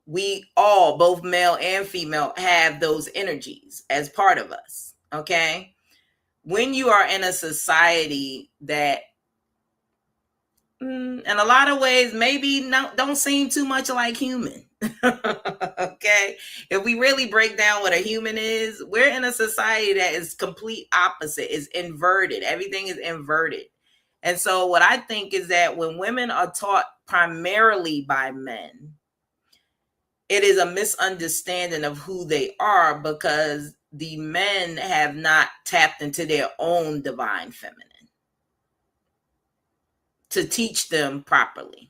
we all, both male and female, have those energies as part of us, okay? When you are in a society that in a lot of ways maybe don't seem too much like human, okay? If we really break down what a human is, we're in a society that is complete opposite, is inverted. Everything is inverted. And so what I think is that when women are taught primarily by men, it is a misunderstanding of who they are, because the men have not tapped into their own divine feminine to teach them properly.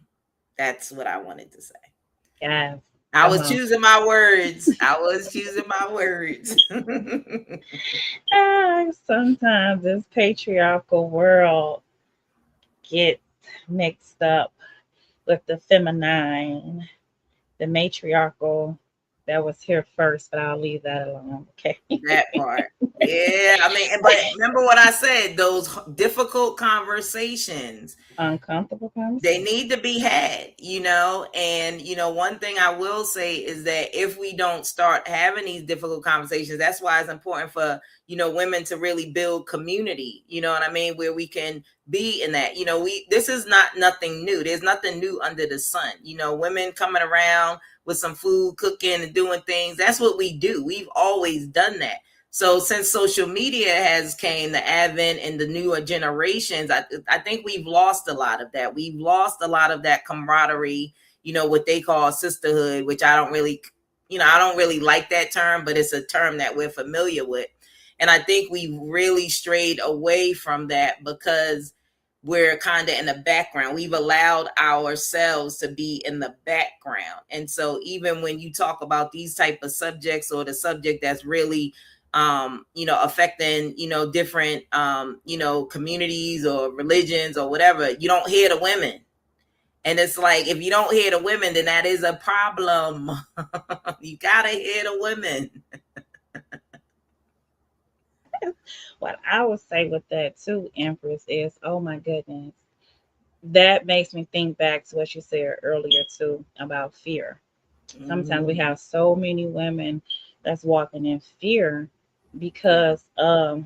That's what I wanted to say. Yes. I was choosing my words. Sometimes this patriarchal world gets mixed up with the feminine, the matriarchal that was here first, but I'll leave that alone. Okay. That part. Yeah. I mean, but remember what I said, those difficult conversations, Uncomfortable conversation. they need to be had, and one thing I will say is that if we don't start having these difficult conversations, that's why it's important for women to really build community, you know what I mean, where we can be in that. This is not nothing new. There's nothing new under the sun. Women coming around with some food, cooking and doing things, that's what we do. We've always done that. So since social media has came, the advent and the newer generations, I think we've lost a lot of that. We've lost a lot of that camaraderie, what they call sisterhood, which I don't really like that term, but it's a term that we're familiar with. And I think we've really strayed away from that because we're kind of in the background. We've allowed ourselves to be in the background. And so even when you talk about these type of subjects, or the subject that's really affecting, different, communities or religions or whatever, you don't hear the women. And it's like, if you don't hear the women, then that is a problem. You gotta hear the women. What I would say with that too, Empress, is oh my goodness. That makes me think back to what you said earlier too about fear. Sometimes we Mhm. have so many women that's walking in fear because of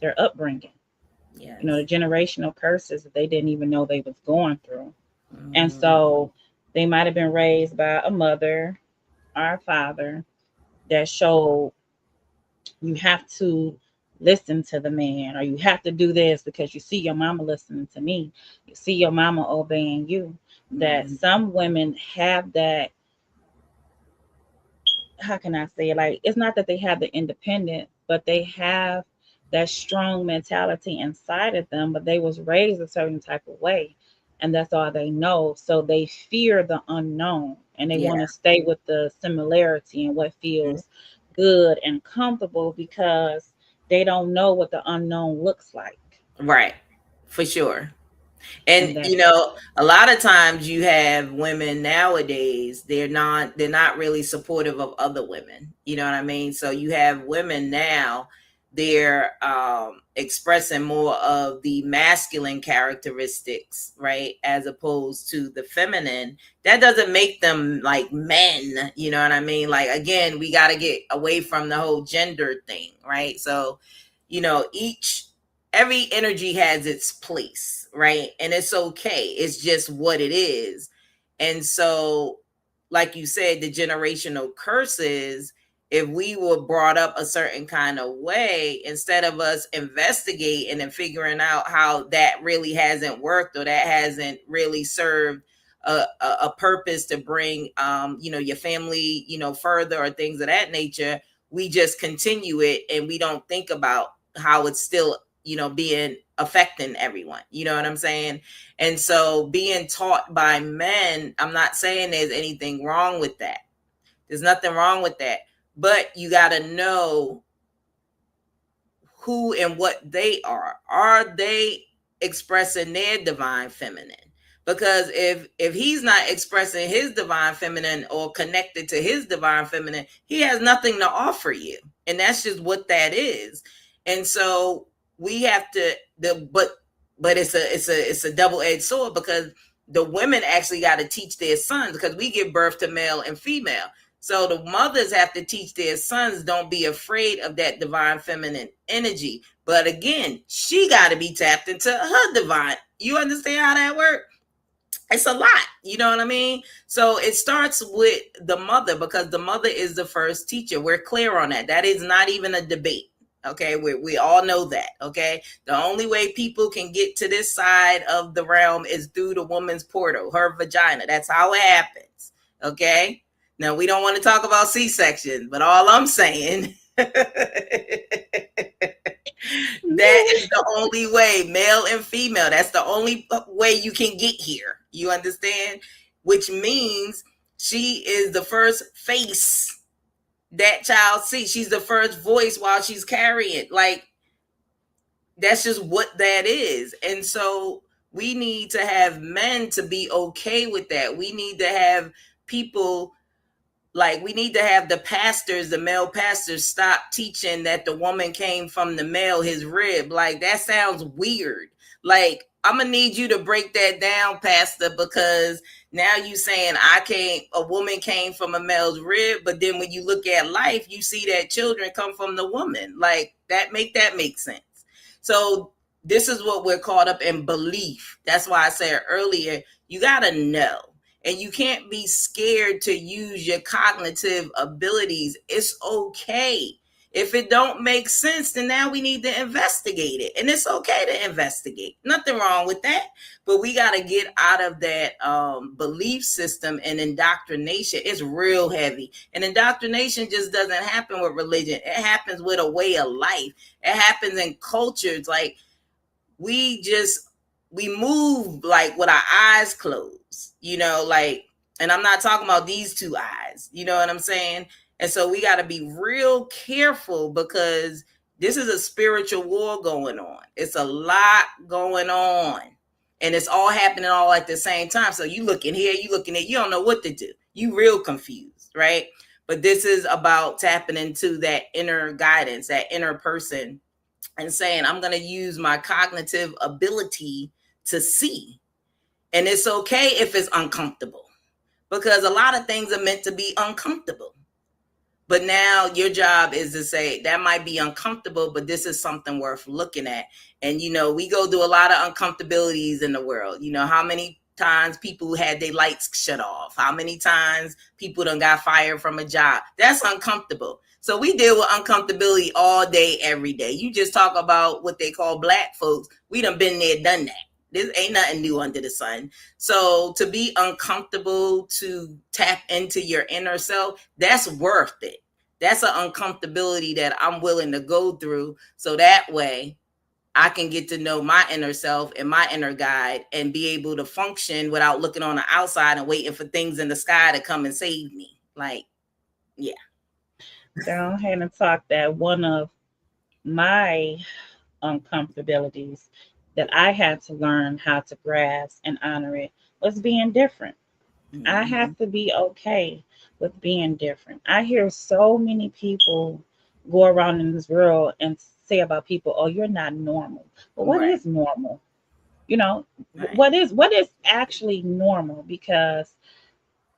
their upbringing. You know, the Yes. generational curses that they didn't even know they was going through. And Mhm. so they might have been raised by a mother or a father that showed you have to listen to the man, or you have to do this because you see your mama listening to me, you see your mama obeying you. That Mhm. some women have that, how can I say it? Like, it's not that they have the independence, but they have that strong mentality inside of them, but they was raised a certain type of way, and that's all they know. So they fear the unknown, and they Yeah. want to stay with the similarity and what Mhm. feels good and comfortable because they don't know what the unknown looks like. Right. For sure. And And that, you know, a lot of times you have women nowadays, they're not really supportive of other women. You know what I mean? So you have women now, they're expressing more of the masculine characteristics, right? As opposed to the feminine. That doesn't make them like men, you know what I mean? Like again, we got to get away from the whole gender thing, right? So, you know, each every energy has its place, right? And it's okay. It's just what it is. And so, like you said, the generational curses, if we were brought up a certain kind of way, instead of us investigating and figuring out how that really hasn't worked or that hasn't really served a purpose to bring you know, your family, you know, further or things of that nature, we just continue it and we don't think about how it's still, you know, being affecting everyone, you know what I'm saying? And so being taught by men, I'm not saying there's anything wrong with that, there's nothing wrong with that, but you got to know who and what they are they expressing their divine feminine? Because if he's not expressing his divine feminine or connected to his divine feminine, he has nothing to offer you, and that's just what that is. And so we have to but it's a double-edged sword, because the women actually got to teach their sons, because we give birth to male and female. So the mothers have to teach their sons, don't be afraid of that divine feminine energy. But again, she got to be tapped into her divine. You understand how that works? It's a lot, you know what I mean? So it starts with the mother, because the mother is the first teacher. We're clear on that. That is not even a debate. Okay, we all know that. Okay, the only way people can get to this side of the realm is through the woman's portal, her vagina. That's how it happens. Okay, now we don't want to talk about C-section, but all I'm saying that is the only way, male and female. That's the only way you can get here. You understand? Which means she is the first face that child sees. She's the first voice while she's carrying. Like, that's just what that is. And so we need to have men to be okay with that. We need to have people, like, we need to have the pastors, the male pastors, stop teaching that the woman came from the male, his rib. Like, that sounds weird. Like, I'm gonna need you to break that down, pastor, because now you saying a woman came from a male's rib, but then when you look at life, you see that children come from the woman. Like, that make sense. So this is what we're caught up in, belief. That's why I said earlier, you gotta know, and you can't be scared to use your cognitive abilities. It's okay. If it don't make sense, then now we need to investigate it, and it's okay to investigate. Nothing wrong with that, but we got to get out of that belief system. And indoctrination is real heavy, and indoctrination just doesn't happen with religion. It happens with a way of life. It happens in cultures. Like, we just we move like with our eyes closed, you know, like, and I'm not talking about these two eyes, you know what I'm saying? And so we got to be real careful, because this is a spiritual war going on. It's a lot going on, and it's all happening all at the same time. So you looking here, you looking at, you don't know what to do. You real confused, right? But this is about tapping into that inner guidance, that inner person, and saying, I'm going to use my cognitive ability to see. And it's okay if it's uncomfortable, because a lot of things are meant to be uncomfortable. But now your job is to say that might be uncomfortable, but this is something worth looking at. And, we go through a lot of uncomfortabilities in the world. How many times people had their lights shut off? How many times people done got fired from a job? That's uncomfortable. So we deal with uncomfortability all day, every day. You just talk about what they call Black folks. We done been there, done that. This ain't nothing new under the sun. So to be uncomfortable, to tap into your inner self, that's worth it. That's an uncomfortability that I'm willing to go through, so that way I can get to know my inner self and my inner guide and be able to function without looking on the outside and waiting for things in the sky to come and save me. Like, yeah. Go ahead and talk that one of my uncomfortabilities that I had to learn how to grasp and honor it was being different. I have to be okay with being different. I hear so many people go around in this world and say about people, "Oh, you're not normal." But what Right. is normal? You know, Right. what is actually normal? Because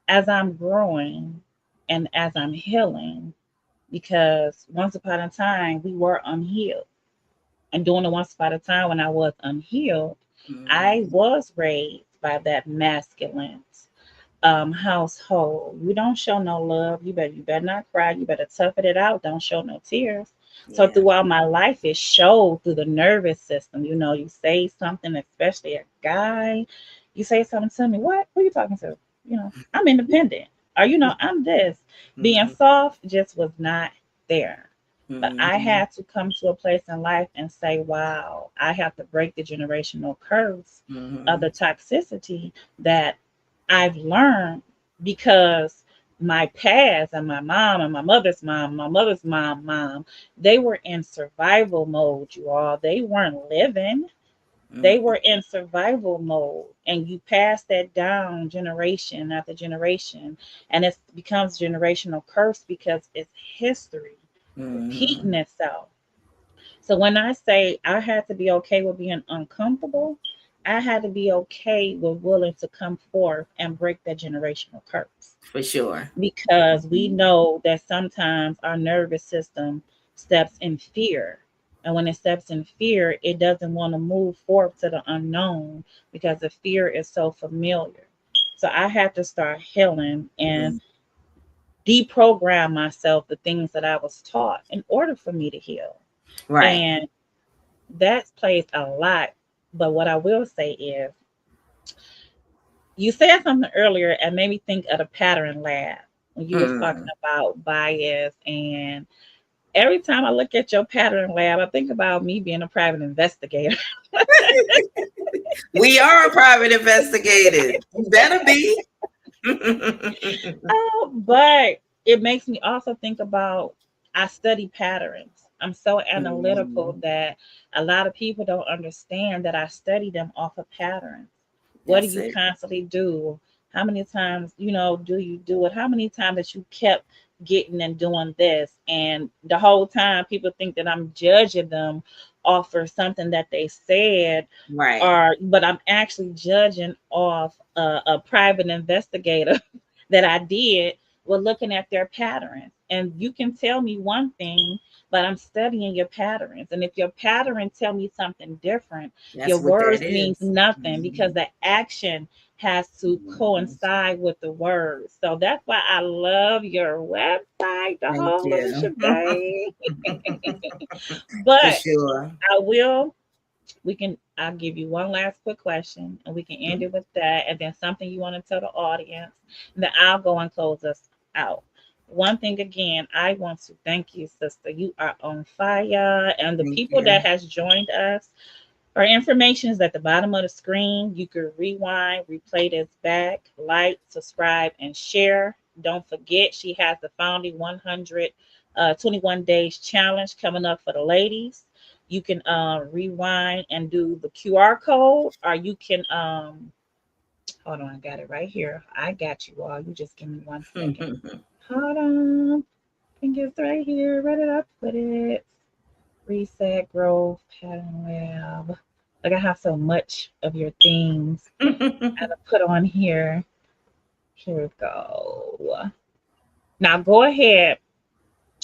as I'm growing and as I'm healing, because once upon a time we were unhealed. And during the once upon a time when I was unhealed, I was raised by that masculine household. You don't show no love. You better not cry. You better toughen it out. Don't show no tears. So Yeah. throughout my life, it showed through the nervous system. You say something, especially a guy, you say something to me. What? Who are you talking to? I'm independent. Or I'm this. Being soft just was not there. But I had to come to a place in life and say, wow, I have to break the generational curse of the toxicity that I've learned, because my past and my mom and my mother's mom, they were in survival mode, you all. They weren't living. They were in survival mode. And you pass that down generation after generation. And it becomes generational curse because it's history repeating itself. So when I say I had to be okay with being uncomfortable, I had to be okay with willing to come forth and break that generational curse. For sure. Because we know that sometimes our nervous system steps in fear. And when it steps in fear, it doesn't want to move forward to the unknown because the fear is so familiar. So I had to start healing and deprogram myself the things that I was taught in order for me to heal. Right. And that plays a lot. But what I will say is, you said something earlier and made me think of the pattern lab when you was talking about bias. And every time I look at your pattern lab, I think about me being a private investigator. We are private investigators. You better be. But it makes me also think about, I study patterns. I'm so analytical that a lot of people don't understand that I study them off of patterns. What do That's you it. constantly do? How many times, do you do it? How many times that you kept getting and doing this? And the whole time people think that I'm judging them off for something that they said, Right. but I'm actually judging off a private investigator that I did with looking at their patterns. And you can tell me one thing, but I'm studying your patterns. And if your pattern tell me something different, That's your what that words means is. nothing, because the action has to coincide with the words. So that's why I love your website, the Thank whole of the you. shebang. For But sure. I will I'll give you one last quick question and we can end it with that, and then something you want to tell the audience, and then I'll go and close us out. One thing again, I want to thank you, sister. You are on fire. And the Thank people you. that has joined us, our information is at the bottom of the screen. You can rewind, replay this back, like, subscribe, and share. Don't forget, she has the Founding 100 21 Days Challenge coming up for the ladies. You can rewind and do the QR code, or you can, hold on, I got it right here. I got you all. You just give me 1 second. Hold on. I think it's right here. Where did I put it? Reset, growth, pattern web. Like I have so much of your things and I put on here. Here we go. Now go ahead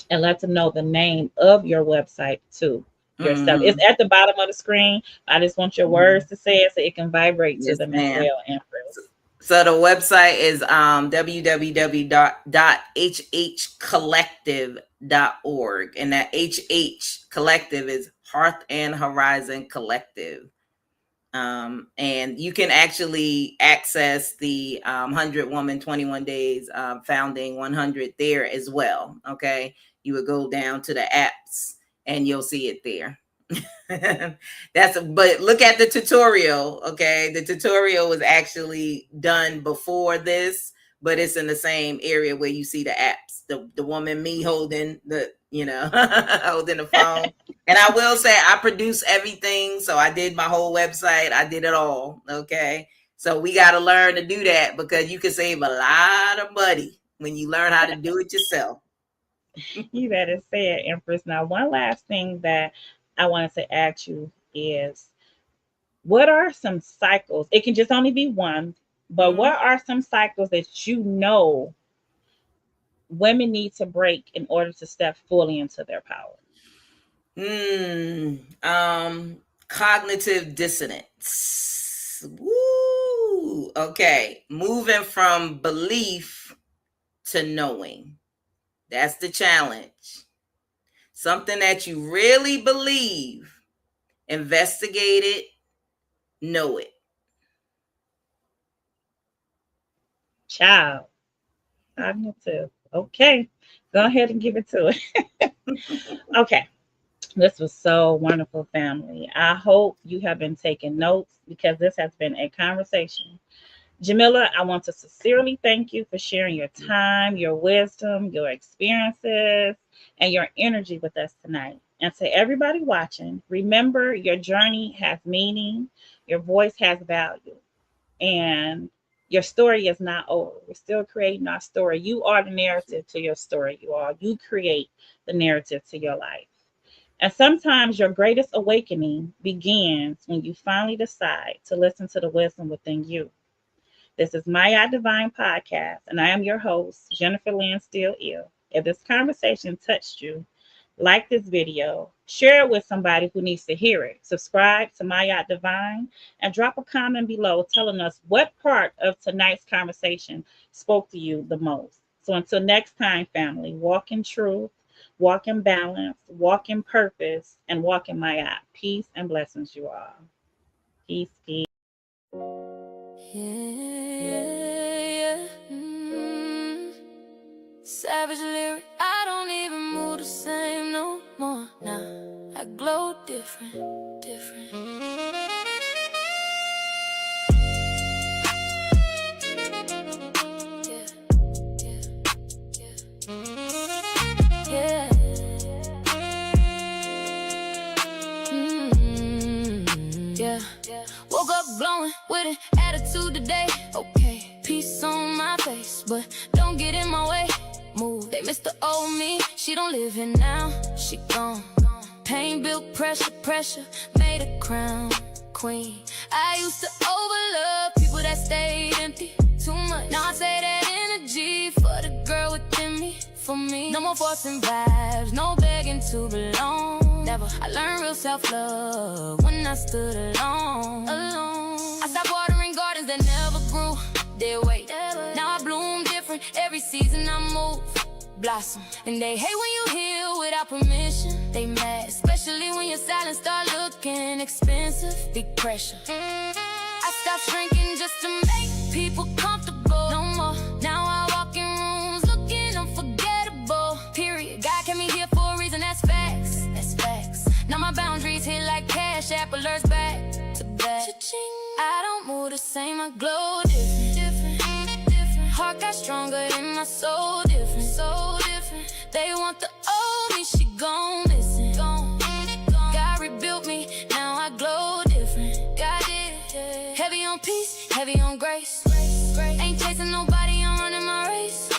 and let them know the name of your website too. Your stuff. It's Mhm. at the bottom of the screen. I just want your words Mhm. to say it so it can vibrate to Yes, them as ma'am. well, Empress. So the website is www.hhcollective.org. And that HH Collective is Hearth and Horizon Collective. And you can actually access the 100 Woman 21 Days Founding 100 there as well. Okay. You would go down to the apps and you'll see it there. But look at the tutorial. Okay. The tutorial was actually done before this, but it's in the same area where you see the apps. The woman, me holding the, holding the phone. And I will say I produce everything. So I did my whole website. I did it all. Okay. So we got to learn to do that because you can save a lot of money when you learn how to do it yourself. You better say it, Empress. Now, one last thing that I wanted to ask you is what are some cycles? It can just only be one, but Mhm. what are some cycles that you know women need to break in order to step fully into their power? Cognitive dissonance. Woo. Okay. Moving from belief to knowing. That's the challenge. Something that you really believe, investigate it, know it. Child, cognitive. Okay, go ahead and give it to it. Okay, this was so wonderful, family. I hope you have been taking notes because this has been a conversation. Jamillah, I want to sincerely thank you for sharing your time, your wisdom, your experiences, and your energy with us tonight. And to everybody watching, remember your journey has meaning, your voice has value, and your story is not over. We're still creating our story. You are the narrative to your story, you all. You create the narrative to your life. And sometimes your greatest awakening begins when you finally decide to listen to the wisdom within you. This is My Divine Podcast, and I am your host, Jennifer Lynn Steele. If this conversation touched you, like this video, share it with somebody who needs to hear it. Subscribe to My Divine and drop a comment below telling us what part of tonight's conversation spoke to you the most. So until next time, family, walk in truth, walk in balance, walk in purpose, and walk in my peace and blessings, you all. Peace, peace. Yeah. Savage lyric, I don't even move the same no more. Nah, I glow different. Yeah. Yeah. Woke up glowing with an attitude today. Okay, peace on my face, but don't get in my way. Move, they miss the old me. She don't live here now, she gone. Pain built pressure, made a crown queen. I used to overlove people that stayed empty too much. Now I say that energy for the girl within me, for me. No more forcing vibes, no begging to belong. Never, I learned real self-love when I stood alone. I stopped watering gardens that never grew. Dead weight, now I bloom different. Every season I move, blossom. And they hate when you heal without permission. They mad, especially when your silence start looking expensive. Big pressure. I stopped shrinking just to make people comfortable. No more, now I walk in rooms looking unforgettable. Period, God kept me here for a reason, that's facts. Now my boundaries hit like cash app alerts back to back. I don't move the same, I glow different. Heart got stronger in my soul different. They want the old me, she gon' listen. God rebuilt me, now I glow different. God did it. Heavy on peace, heavy on grace. Ain't chasing nobody, I'm running my race.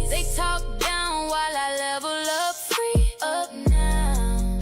They talk down while I level up, free up now.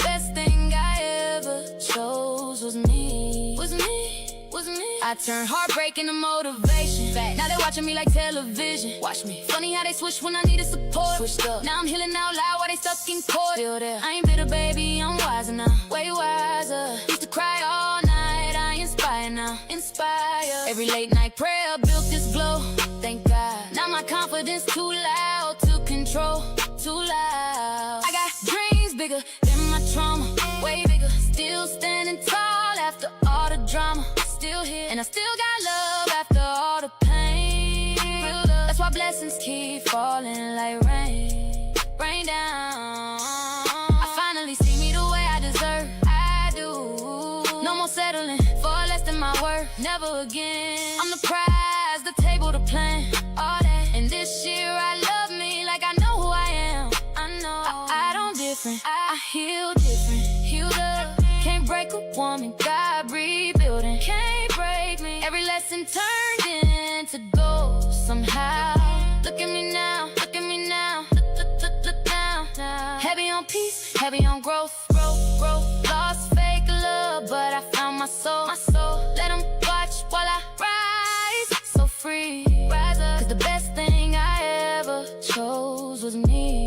I turn heartbreak into motivation. Now they watching me like television. Watch me. Funny how they switch when I needed support. Switched up. Now I'm healing out loud while they stuck in court. Still there. I ain't bitter, baby, I'm wiser now. Way wiser. Used to cry all night, I inspire now. Inspire. Every late night prayer built this glow. Thank God. Now my confidence too loud to control. Too loud. I got dreams bigger than my trauma. Way bigger. Still standing tall after all the drama. Still here, and I still got love after all the pain. Real love. That's why blessings keep falling like rain. Rain down. I finally see me the way I deserve. I do. No more settling for less than my worth. Never again. I'm the prize, the table, the plan. All that. And this year I love me like I know who I am. I know I don't different. I heal different. Healed up. Can't break a woman, God rebuilding. Can't break me. Every lesson turned into gold somehow. Look at me now, look at me now. Look now. Heavy on peace, heavy on growth. Lost fake love, but I found my soul. Let them watch while I rise. So free, rise up. 'Cause the best thing I ever chose was me.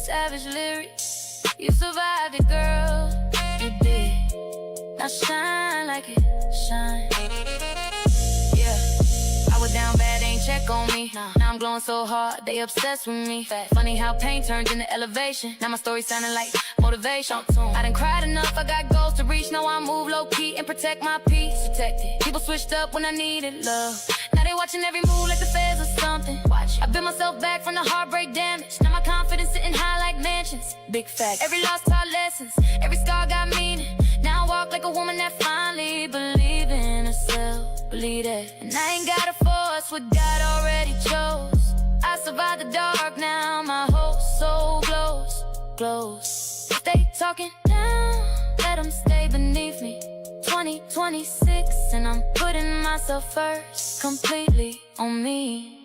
Savage lyrics, you survived it, girl. You did. Now shine like it, shine. Yeah, I was down bad, ain't check on me. Now I'm glowing so hard, they obsessed with me. Funny how pain turned into elevation. Now my story sounding like motivation. I done cried enough, I got goals to reach. Now I move low-key and protect my peace. Protected. People switched up when I needed love. Now they watching every move like the feds or something. I built myself back from the heartbreak damage. Now my confidence sitting high like mansions. Big fact. Every loss taught lessons. Every scar got meaning. Now I walk like a woman that finally believes in herself. Believe that. And I ain't gotta force what God already chose. I survived the dark, now my whole soul glows. If they talking down, let them stay beneath me. 2026 and I'm putting myself first, completely on me.